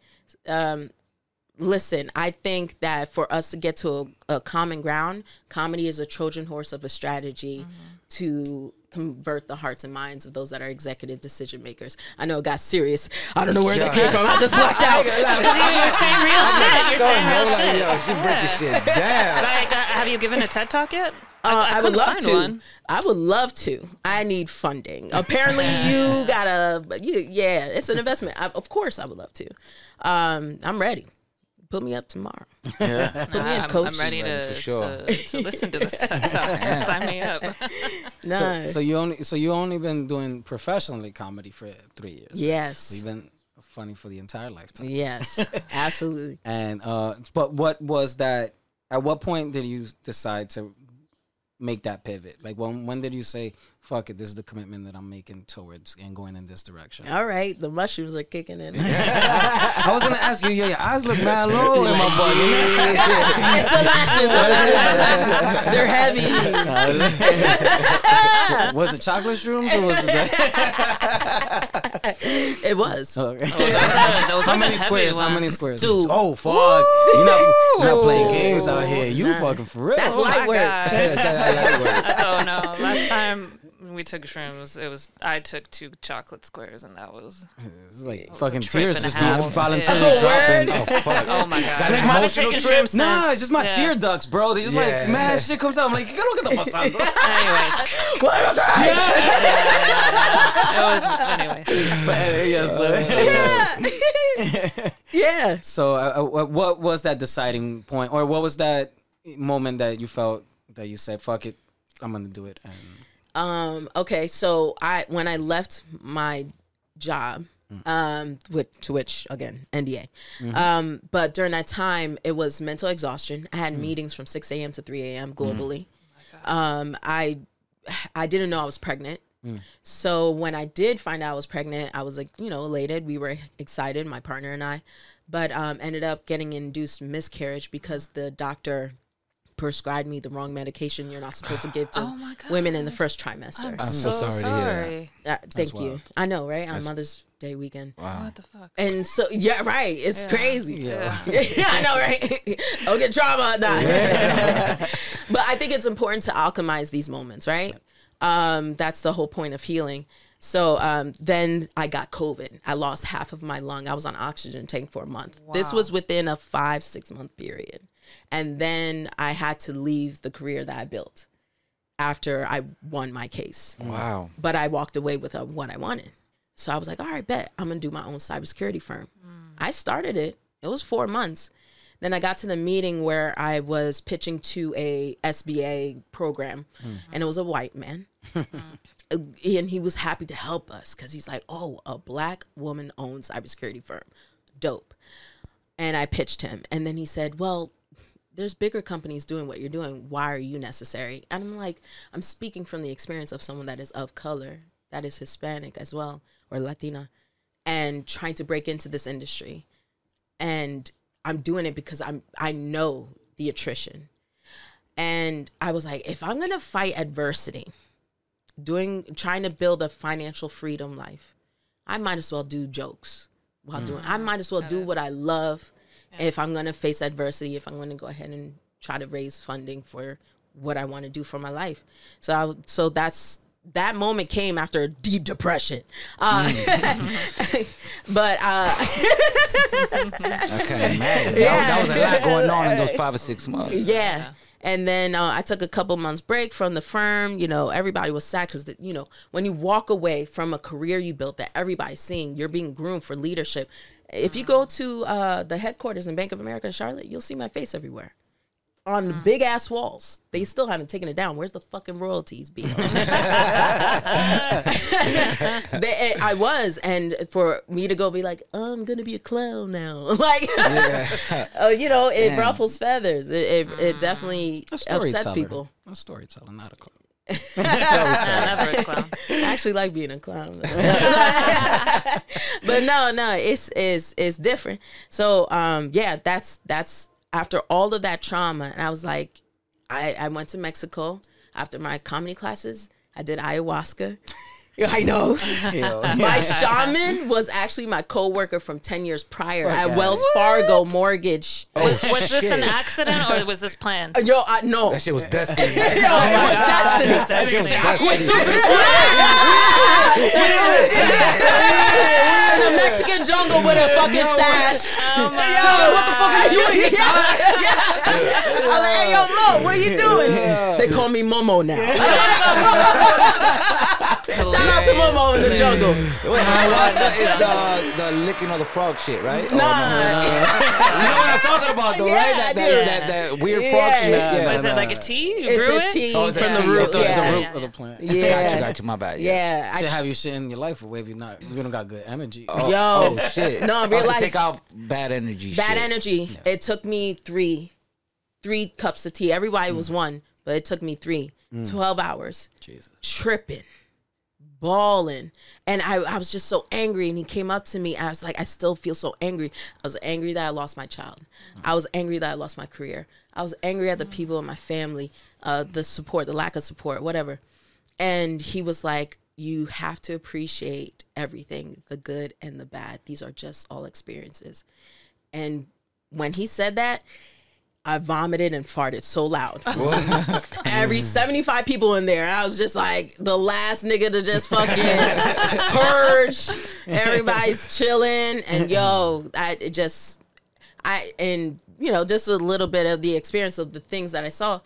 Listen, I think that for us to get to a common ground, comedy is a Trojan horse of a strategy to convert the hearts and minds of those that are executive decision makers. I know it got serious. I don't know where that came from. I just blacked out. You're saying real shit. You're saying real shit. Yo, she breaking shit down. Like, have you given a TED Talk yet? I would couldn't love find to. one. I would love to. I need funding. Apparently, you gotta. Yeah, it's an investment. Of course, I would love to. I'm ready. Put me up tomorrow. Yeah. Put me in, coach. I'm ready for sure. to listen to this TED Talk. Sign me up. No. So you only been doing professionally comedy for 3 years. Yes. So you've been funny for the entire lifetime. Yes. Absolutely. And but what was that? At what point did you decide to make that pivot? Like when did you say, fuck it, this is the commitment that I'm making towards and going in this direction? All right, the mushrooms are kicking in. I was gonna ask you, your eyes look mad low in my body. It's the lashes. They're heavy. Was it chocolate shrooms or was it? It was. Okay. Those How are many the heavy squares? How ones. many squares? 2. Oh fuck! You're not playing games out here. You fucking for real. That's Oh my light work. God. Light work. Oh no! Last time we took shrooms, I took 2 chocolate squares, and that was It's like was fucking a trip tears and a just half. voluntarily Yeah. dropping. Oh, Oh fuck! oh my god! Got an I haven't emotional taken trip? shrooms Nah, since. it's just my Yeah. tear ducts, bro. They just Yeah. like mad shit comes out. I'm like, you gotta look at the facade. Anyways, it was anyway. Yeah. So, what was that deciding point, or what was that moment that you felt that you said, "Fuck it, I'm gonna do it"? And Okay. So when I left my job, which again NDA, but during that time it was mental exhaustion. I had meetings from 6 a.m. to 3 a.m. globally. I didn't know I was pregnant. So when I did find out I was pregnant, I was like, elated. We were excited, my partner and I, but ended up getting induced miscarriage because the doctor prescribed me the wrong medication you're not supposed to give to women in the first trimester. I'm so sorry to hear Thank you. wild. I know, right? On Mother's Day weekend. Wow. What the fuck? And so, yeah, right. It's crazy. Yeah. Yeah, I know, right? Don't get trauma. Nah. But I think it's important to alchemize these moments, right? That's the whole point of healing. So then I got COVID. I lost half of my lung. I was on oxygen tank for a month. Wow. This was within a 5-6 month period. And then I had to leave the career that I built after I won my case. Wow. But I walked away with what I wanted. So I was like, all right, bet. I'm going to do my own cybersecurity firm. I started it. It was 4 months. Then I got to the meeting where I was pitching to a SBA program, and it was a white man. And he was happy to help us because he's like, oh, a black woman-owned cybersecurity firm. Dope. And I pitched him. And then he said, well, there's bigger companies doing what you're doing. Why are you necessary? And I'm like, I'm speaking from the experience of someone that is of color, that is Hispanic as well, or Latina, and trying to break into this industry. And I'm doing it because I know the attrition. And I was like, if I'm going to fight adversity, trying to build a financial freedom life, I might as well do jokes while doing. I might as well do what I love. If I'm going to face adversity, if I'm going to go ahead and try to raise funding for what I want to do for my life. So that moment came after a deep depression. But Okay, man. That was a lot going on in those 5 or 6 months. yeah. And then I took a couple months break from the firm. Everybody was sad because, when you walk away from a career you built that everybody's seeing, you're being groomed for leadership. If you go to the headquarters in Bank of America in Charlotte, you'll see my face everywhere. On the big ass walls. They still haven't taken it down. Where's the fucking royalties bill? I was, and for me to go be like, oh, I'm gonna be a clown now, like, it ruffles feathers. It definitely upsets people. A storyteller, not a clown. Never a clown. I actually like being a clown, but no, it's different. So that's after all of that trauma, and I was like, I went to Mexico after my comedy classes. I did ayahuasca. I know. My shaman was actually my co-worker from 10 years prior at Wells Fargo Mortgage. Was this an accident or was this planned? No. That shit was destiny. It was destiny. That shit was destiny. In the Mexican jungle with a fucking sash. What the fuck are you doing? I'm like, hey, yo, Mo, what are you doing? They call me Momo now. Shout out to Momo in the jungle. Ayahuasca is the licking of the frog shit, right? Nah. You know what I'm talking about, though, right? Yeah, That weird frog shit. What is it, like a tea? You brew It's a it? tea Oh, it's a from the tea. root. It's The Yeah. root of the plant. Yeah. Got you, my bad. Yeah. Should have you shit in your life away if you don't got good energy. Yo. Oh, shit. No, real Also life. take out bad energy Bad shit. energy. Yeah. It took me three cups of tea. Everybody was one, but it took me 3. 12 hours. Jesus. Tripping. Bawling. And I was just so angry, and he came up to me. I was like, I still feel so angry. I was angry that I lost my child. I was angry that I lost my career. I was angry at the people in my family, the support, the lack of support, whatever. And he was like, you have to appreciate everything, the good and the bad. These are just all experiences. And when he said that, I vomited and farted so loud. Every 75 people in there, I was just like the last nigga to just fucking purge. Everybody's chilling, and just a little bit of the experience of the things that I saw.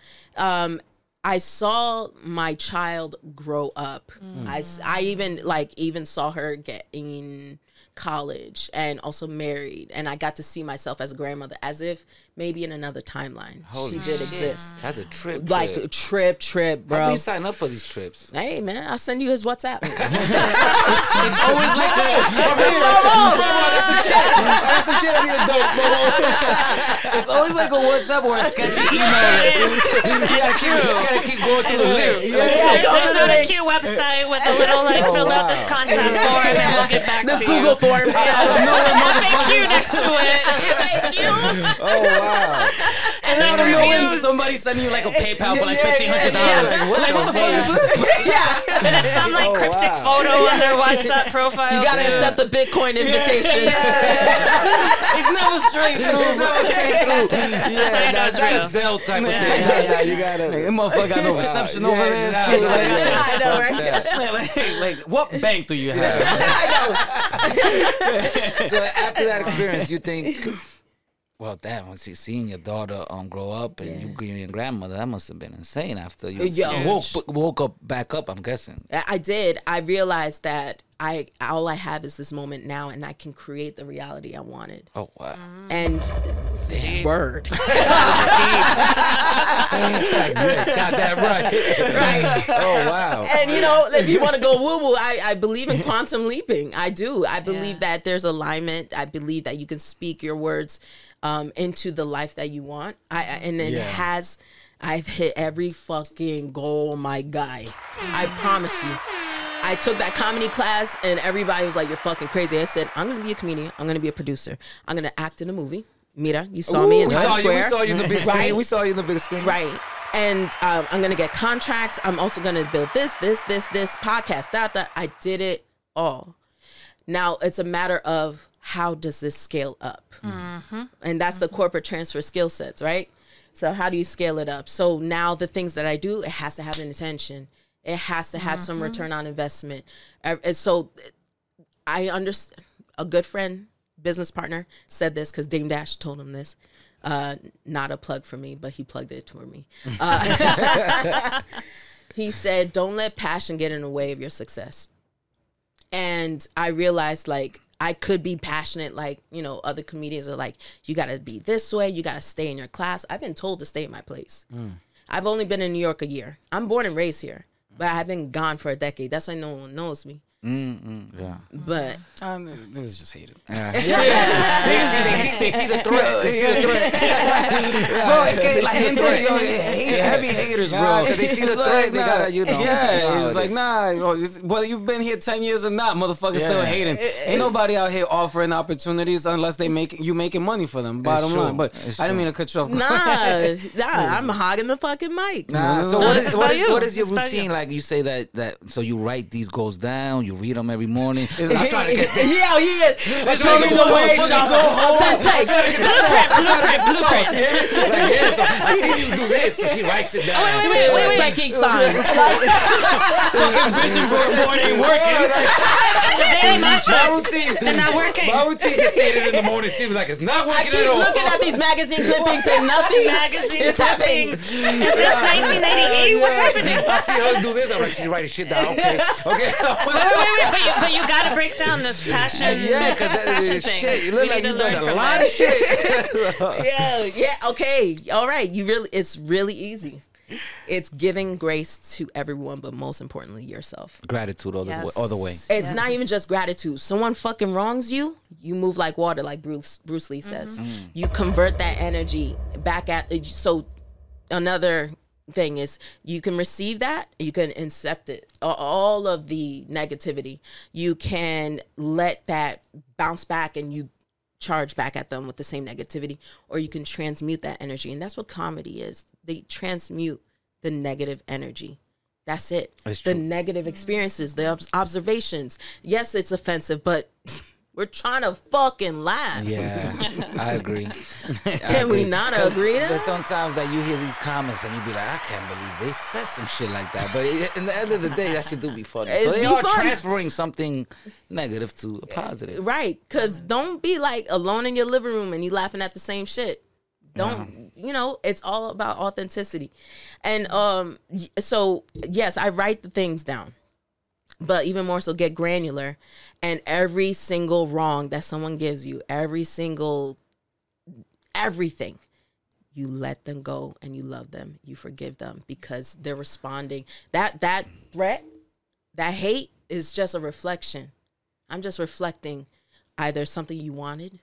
I saw my child grow up. I even saw her get in college and also married, and I got to see myself as a grandmother, as if maybe in another timeline she did exist. That's a trip. Like a trip, bro. How do you sign up for these trips? Hey man, I'll send you his WhatsApp. It's always like That's some shit I need to do. it's always like a WhatsApp or a sketchy email. You gotta keep going through the list. There's not a cute website with a little fill out this contact form and we'll get back to you. Google form. FAQ next to it. Oh wow! And then I don't know when reviews. somebody's sending you like a PayPal for like $1,500. What the fuck? And it's some cryptic photo on their WhatsApp profile. You gotta accept the Bitcoin invitation. It's never straight through. That's how you know it's real. Zelle type of thing. Yeah, you gotta. That motherfucker got no reception over there. exactly. Too. I know, right? Like, what bank do you have? So after that experience, you think, well, damn, once you seeing your daughter grow up and you being your grandmother, that must have been insane after you woke up back up, I'm guessing. I did. I realized that all I have is this moment now, and I can create the reality I wanted. Oh, wow. And word. Got that right. Right. Oh, wow. And if you want to go woo-woo, I believe in quantum leaping. I do. I believe that there's alignment. I believe that you can speak your words into the life that you want. I've hit every fucking goal, my guy. I promise you. I took that comedy class and everybody was like, you're fucking crazy. I said, I'm going to be a comedian. I'm going to be a producer. I'm going to act in a movie. Mira, you saw me in Times Square. We saw you in the big screen. Right? We saw you in the big screen. Right. And I'm going to get contracts. I'm also going to build this podcast, that. I did it all. Now it's a matter of how does this scale up? Mm-hmm. And that's the corporate transfer skill sets, right? So how do you scale it up? So now the things that I do, it has to have an intention. It has to have some return on investment. And so I understand. A good friend, business partner, said this because Dame Dash told him this. Not a plug for me, but he plugged it for me. He said, don't let passion get in the way of your success. And I realized, I could be passionate, other comedians are like, you got to be this way. You got to stay in your class. I've been told to stay in my place. I've only been in New York a year. I'm born and raised here, but I've been gone for a decade. That's why no one knows me. Yeah. But it was just hated. They see the threat. They see the threat. Bro, heavy haters, bro. Because they see the threat. They gotta, Yeah, it's like, whether you've been here 10 years or not, motherfuckers still hating. Ain't nobody out here offering opportunities unless you making money for them. Bottom line. But I didn't mean to cut you off. Nah, I'm hogging the fucking mic. So what is your routine? Like you say that. So you write these goals down. You read them every morning. I'm trying to get this. Yeah, he is. Show me the way, Sensei. I see you do this. So he writes it down. Wait. Banking sign. Fucking vision board ain't working. They're not working. My routine just saying it in the morning seems like it's not I working keep at all. looking at these magazine clippings and nothing is happening. Is this 1988? What's happening? I see her do this. I'm like, she's writing shit down. Okay. Wait. But you got to break down this passion thing. Shit. You look like you've done a lot of shit. Yeah. Okay. All right. It's really easy. It's giving grace to everyone, but most importantly, yourself. Gratitude all the way. It's not even just gratitude. Someone fucking wrongs you, you move like water, like Bruce Lee says. You convert that energy back at. So another thing is you can receive that, you can accept it, all of the negativity. You can let that bounce back and you charge back at them with the same negativity, or you can transmute that energy. And that's what comedy is. They transmute the negative energy. That's it. The negative experiences, the observations. Yes, it's offensive, but we're trying to fucking laugh. Yeah, I agree. Can we not agree? There's sometimes that you hear these comments and you be like, I can't believe they said some shit like that. But in the end of the day, that shit do be funny. So they are transferring something negative to a positive. Right, because don't be like alone in your living room and you laughing at the same shit. Don't, you know, it's all about authenticity. And so, yes, I write the things down. But even more so, get granular, and every single wrong that someone gives you, everything, you let them go and you love them, you forgive them because they're responding. That threat, that hate is just a reflection. I'm just reflecting either something you wanted to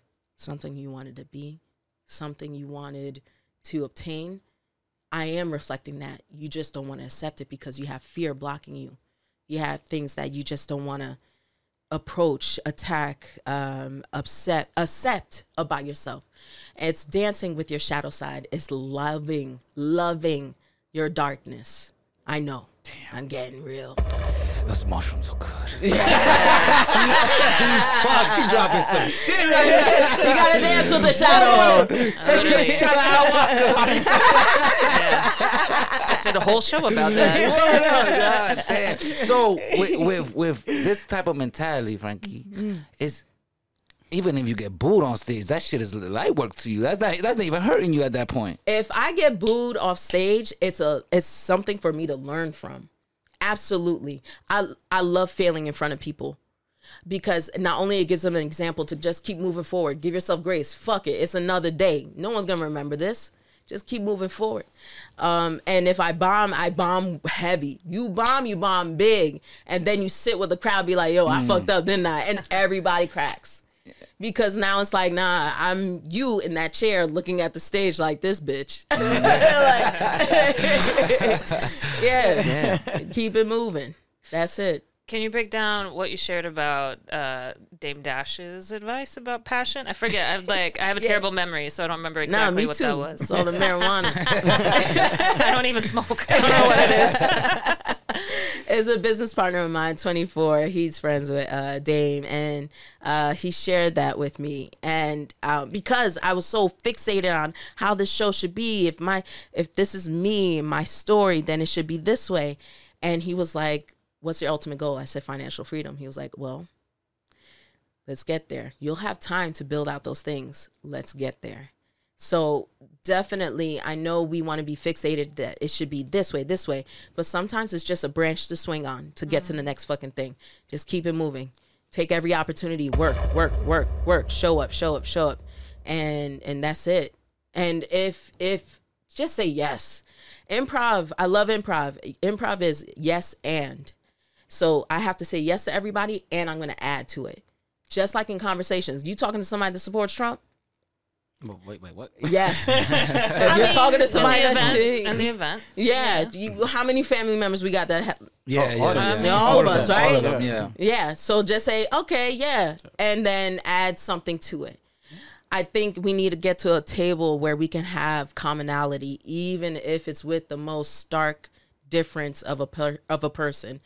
be, something you wanted to obtain. I am reflecting that. You just don't want to accept it because you have fear blocking you. You have things that you just don't want to approach, attack, accept about yourself. It's dancing with your shadow side. It's loving your darkness. I know. Damn. I'm getting real. Those mushrooms are good. Fuck, she dropping some shit right now. You gotta dance with the shadow. Shout out ayahuasca. Just did a whole show about that. God damn. So with this type of mentality, Frankie, is even if you get booed on stage, that shit is light work to you. That's not even hurting you at that point. If I get booed off stage, it's something for me to learn from. Absolutely. I love failing in front of people because not only it gives them an example to just keep moving forward, give yourself grace. Fuck it. It's another day. No one's going to remember this. Just keep moving forward. And if I bomb heavy. You bomb big. And then you sit with the crowd, be like, yo, I fucked up, didn't I? And everybody cracks. Because now it's like, nah, I'm you in that chair looking at the stage like this bitch. Yeah, keep it moving. That's it. Can you break down what you shared about Dame Dash's advice about passion? I forget. I have a terrible memory, so I don't remember exactly what that was. It's all the marijuana. I don't even smoke. I don't know what it is. It's a business partner of mine, 24. He's friends with Dame, and he shared that with me. And because I was so fixated on how this show should be, if this is me, my story, then it should be this way. And he was like, what's your ultimate goal? I said, financial freedom. He was like, well, let's get there. You'll have time to build out those things. Let's get there. So definitely, I know we want to be fixated that it should be this way, but sometimes it's just a branch to swing on to get to the next fucking thing. Just keep it moving. Take every opportunity, work, show up. And that's it. And if just say yes. Improv, I love improv. Improv is yes and. So I have to say yes to everybody and I'm going to add to it. Just like in conversations. You talking to somebody that supports Trump? Wait, what? Yes. If you're talking to somebody in the event. Yeah. How many family members we got that? Yeah. All of us, right? All of them, yeah. Yeah. So just say, okay, yeah. And then add something to it. I think we need to get to a table where we can have commonality, even if it's with the most stark difference of a person.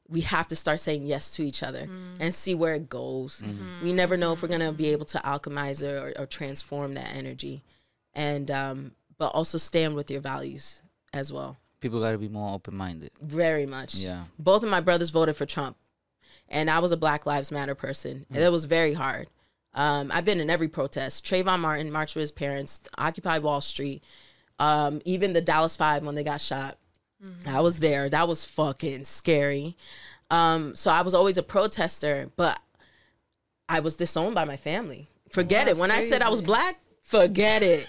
We have to start saying yes to each other and see where it goes. We never know if we're going to be able to alchemize it or transform that energy. And, but also stand with your values as well. People got to be more open-minded. Very much. Yeah. Both of my brothers voted for Trump and I was a Black Lives Matter person. And it was very hard. I've been in every protest. Trayvon Martin marched with his parents, Occupy Wall Street, even the Dallas 5 when they got shot. I was there. That was fucking scary. So I was always a protester, but I was disowned by my family. Forget it. When crazy. I said I was Black, forget it.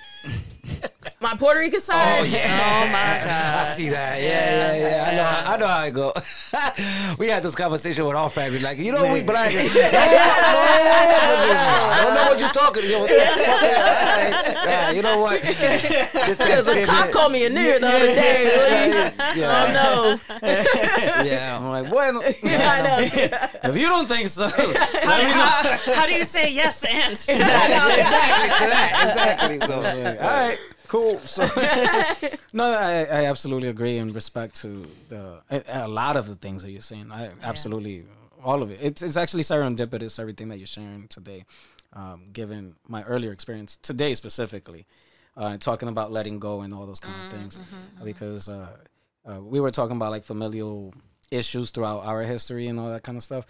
My Puerto Rican side. Oh, yeah. Oh my God. I see that. Yeah. I know how it go. We had this conversation with our family. Like, you know, we black. I don't know what you're talking about. You know what? Because a cop called me a nigger the other day. Oh, no. Yeah. I'm like, bueno. I know. If you don't think so, How do you say yes and? Exactly. So, all right. Cool. So, no, I absolutely agree and respect to a lot of the things that you're saying. I absolutely, all of it. It's actually serendipitous, everything that you're sharing today, given my earlier experience today specifically, talking about letting go and all those kind of things, because we were talking about like familial issues throughout our history and all that kind of stuff,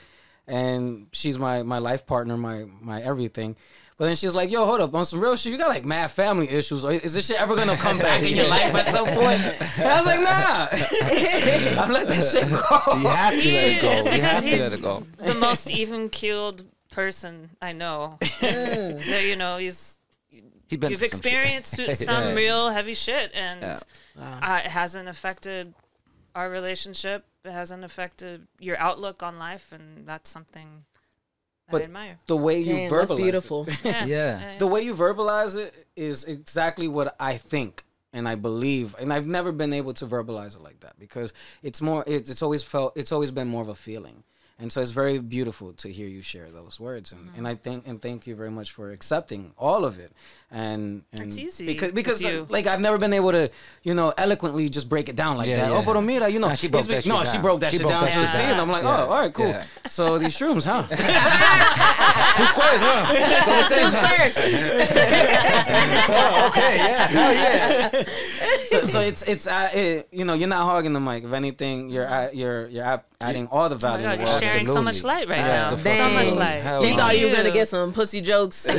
and she's my life partner, my everything. But then she's like, yo, hold up, on some real shit, you got like mad family issues. Is this shit ever gonna come back in your life at some point? And I was like, nah. I'm letting that shit go. you have to let it go. It's You because have to he's let it go. the most even-keeled person I know. That, you know, He's been you've through some shit. experienced some Yeah. real heavy shit, and Wow. it hasn't affected our relationship. It hasn't affected your outlook on life, and that's something But I admire. the way you Damn, verbalize that's beautiful. Yeah. the way you verbalize it is exactly what I think and I believe, and I've never been able to verbalize it like that because it's always been more of a feeling. And so it's very beautiful to hear you share those words, and I thank you very much for accepting all of it. And It's easy because with you. like I've never been able to eloquently just break it down like that. Yeah. Oh, pero mira, Nah, she broke that shit down. she broke that She shit broke down that to shit the T, down. and I'm like, Yeah. oh, all right, cool. Yeah. So these shrooms, huh? 2 squares, huh? So it's okay, yeah. Hell yeah. So it's you're not hogging the mic. If anything, you're adding all the Oh my value. God, in the you're world. sharing so much light right now. So Absolutely. much Dang. light. Hell He yeah. thought you were Thank going to get some pussy jokes. Nah.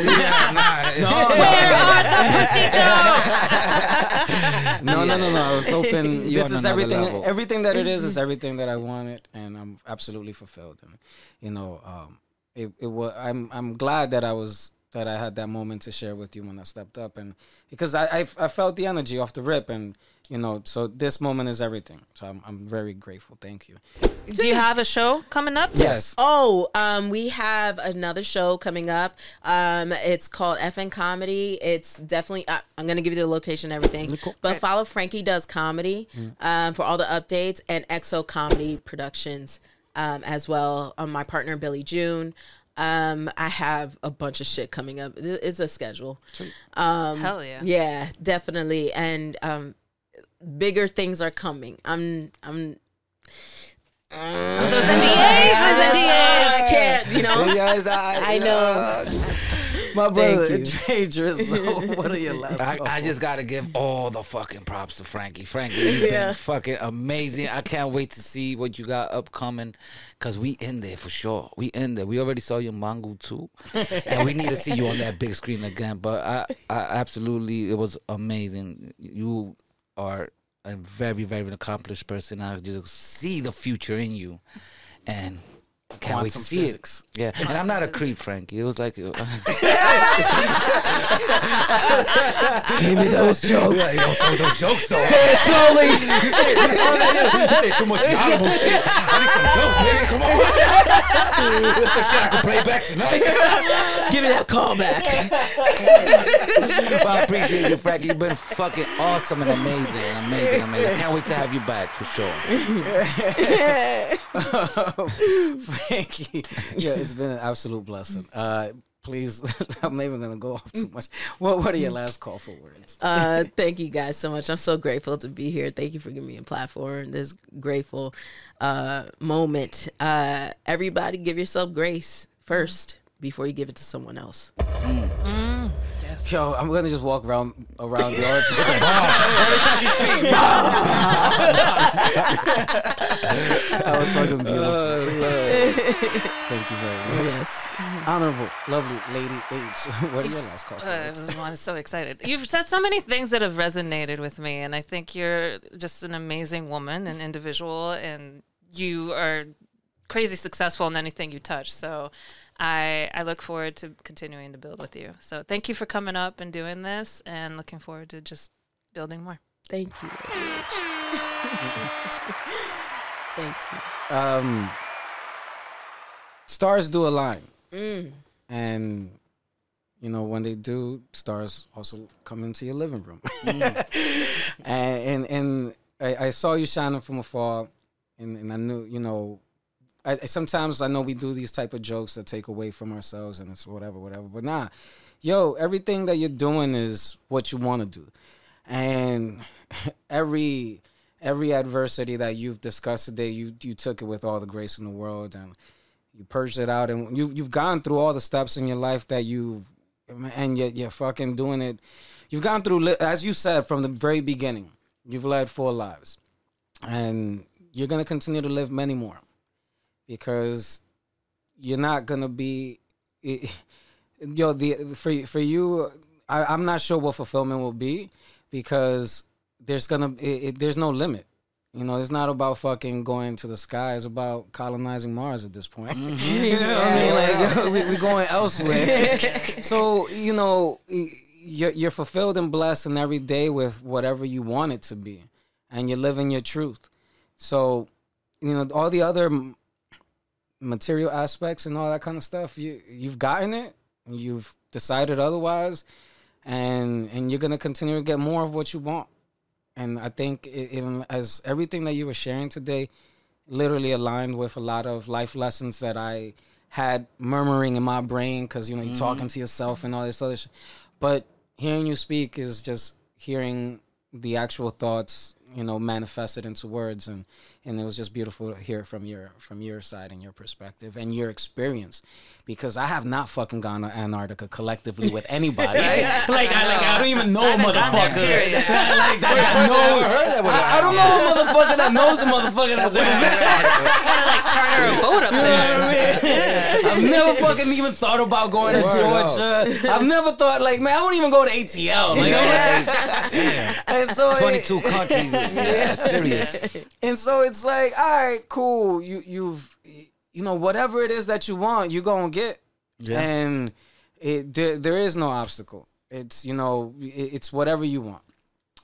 No, no. I was hoping You're this on is another everything. level. Everything that it is everything that I wanted, and I'm absolutely fulfilled. And I'm glad that I had that moment to share with you when I stepped up, and because I felt the energy off the rip, and so this moment is everything. So I'm very grateful. Thank you. Do you have a show coming up? Yes. Oh, we have another show coming up. It's called FN Comedy. It's definitely, I'm going to give you the location and everything. Cool. But follow Frankie Does Comedy for all the updates, and EXO Comedy Productions as well. My partner, Billy June. I have a bunch of shit coming up. It's a schedule. Hell yeah. Yeah, definitely. And bigger things are coming. Those NDAs. I can't, I know. My brother, Thank Dre Drizzo. What are your last? I just gotta give all the fucking props to Frankie. Frankie, you've been fucking amazing. I can't wait to see what you got upcoming, cause we in there for sure. We in there. We already saw you in Mongo too, and we need to see you on that big screen again. But I absolutely, it was amazing. You are a very, very accomplished person. I just see the future in you, and can't wait to see physics. it. Yeah, and I'm not a creep, Frankie. It was like, give me those jokes. Yeah, you don't say those jokes though. Say it slowly. You say too much audible shit. I need some jokes, nigga. Come on. That's the shit I can play back tonight. Give me that call back. Well, I appreciate you, Frankie. You've been fucking awesome and amazing. I can't wait to have you back for sure. Frankie, yeah, it's been an absolute blessing. Please, I'm not even gonna go off too much. What are your last call for words? Thank you guys so much. I'm so grateful to be here. Thank you for giving me a platform. This grateful moment. Everybody, give yourself grace first before you give it to someone else. Yo, I'm gonna just walk around the yard. That was fucking beautiful. Thank you very much. Yes. Honorable, lovely Lady H. What are your last call for words? I'm so excited. You've said so many things that have resonated with me, and I think you're just an amazing woman and individual, and you are crazy successful in anything you touch. So I look forward to continuing to build with you. So thank you for coming up and doing this, and looking forward to just building more. Thank you. Thank you. Stars do align. And, you know, when they do, stars also come into your living room. and I saw you shining from afar, and I knew, you know, sometimes I know we do these type of jokes that take away from ourselves, and it's whatever. But nah, yo, everything that you're doing is what you want to do. And every adversity that you've discussed today, you took it with all the grace in the world, and you purged it out, and you've gone through all the steps in your life that you're fucking doing it. You've gone through, as you said, from the very beginning. You've led 4 lives, and you're gonna continue to live many more, because you're not gonna be, for you. I'm not sure what fulfillment will be, because there's no limit. You know, it's not about fucking going to the sky. It's about colonizing Mars at this point. You know what I mean? Like, we're going elsewhere. So, you know, you're fulfilled and blessed in every day with whatever you want it to be. And you're living your truth. So, you know, all the other material aspects and all that kind of stuff, you've gotten it. And you've decided otherwise. And you're going to continue to get more of what you want. And I think as everything that you were sharing today literally aligned with a lot of life lessons that I had murmuring in my brain, because, you know, you're talking to yourself and all this other shit. But hearing you speak is just hearing the actual thoughts, you know, manifested into words. And it was just beautiful to hear from your side and your perspective and your experience. Because I have not fucking gone to Antarctica collectively with anybody. I don't even know a motherfucker. I don't know a motherfucker that knows a motherfucker that's in Antarctica. Like charter a boat up there. You know what I mean? I've never fucking even thought about going to Georgia. I've never thought, like, man, I won't even go to ATL. Like, damn. And so 22 countries. Yeah, serious. And so it's like, all right, cool. You know, whatever it is that you want, you're going to get. Yeah. And there is no obstacle. It's, you know, it's whatever you want.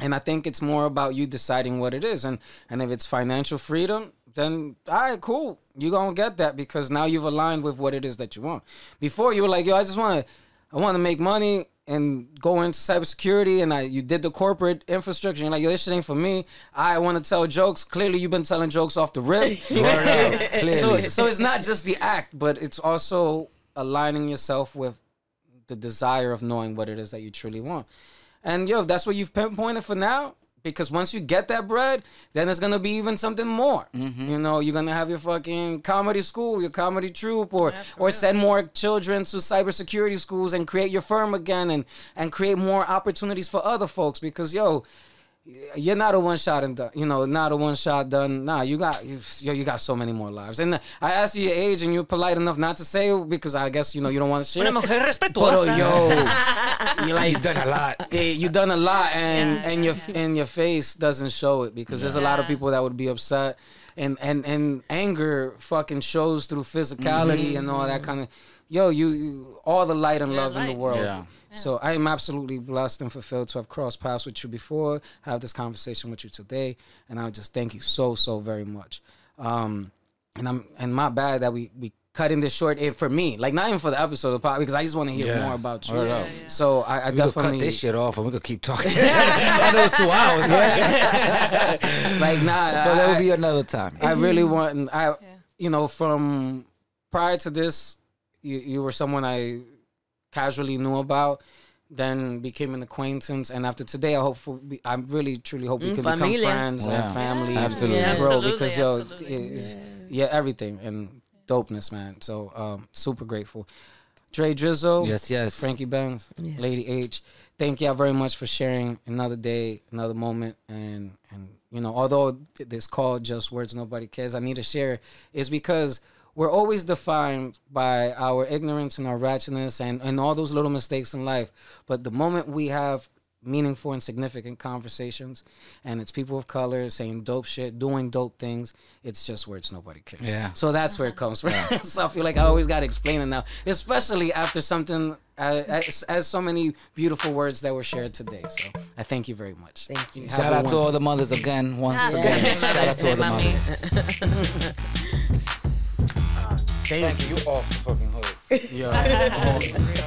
And I think it's more about you deciding what it is. And if it's financial freedom, then, all right, cool. You're going to get that, because now you've aligned with what it is that you want. Before, you were like, yo, I want to make money and go into cybersecurity, and you did the corporate infrastructure. You're like, yo, this shit ain't for me. I want to tell jokes. Clearly, you've been telling jokes off the rip. So it's not just the act, but it's also aligning yourself with the desire of knowing what it is that you truly want. And, yo, that's what you've pinpointed for now. Because once you get that bread, then it's going to be even something more. You know, you're going to have your fucking comedy school, your comedy troupe, or send more children to cybersecurity schools and create your firm again, and create more opportunities for other folks. Because, yo, you're not a one-shot and done. You know, not a one-shot done. Nah, you got so many more lives. And I asked you your age, and you're polite enough not to say it, because I guess, you know, you don't want to share. Una mujer respetuosa. But, yo, You've done a lot. You've done a lot, and your face doesn't show it, because there's a lot of people that would be upset, and anger fucking shows through physicality and all that kind of. Yo, you all the light and love in the world. Yeah. So I am absolutely blessed and fulfilled to have crossed paths with you before, have this conversation with you today, and I just thank you so very much. And my bad that we cutting this short for me, like not even for the episode of the podcast, because I just want to hear more about you. So I definitely could cut this shit off and we could keep talking. I know it's 2 hours, right? Like but that would be another time. I really want, you know, from prior to this, you were someone I casually knew about, then became an acquaintance, and after today, I really truly hope we can become friends and family, bro. Because yo, everything and dopeness, man. So super grateful. Dre Drizzo, yes, Frankie Benz, Lady H. Thank y'all very much for sharing another day, another moment, and you know, although it's called Just Words Nobody Cares, I need to share is because we're always defined by our ignorance and our ratchetness and all those little mistakes in life. But the moment we have meaningful and significant conversations, and it's people of color saying dope shit, doing dope things. It's just words nobody cares. Yeah. So that's where it comes from. So I feel like I always got to explain it now, especially after something as so many beautiful words that were shared today. So I thank you very much. Thank you. Shout out to all the mothers again. Once again. Shout out to all the mothers. Thank you. You off the fucking hook. Yo.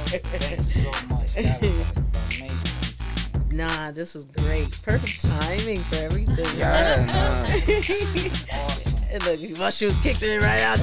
Thank you so much. That was amazing. Nah, this is great. Perfect timing for everything. Yeah, Awesome. And look, my shoes kicked in right out.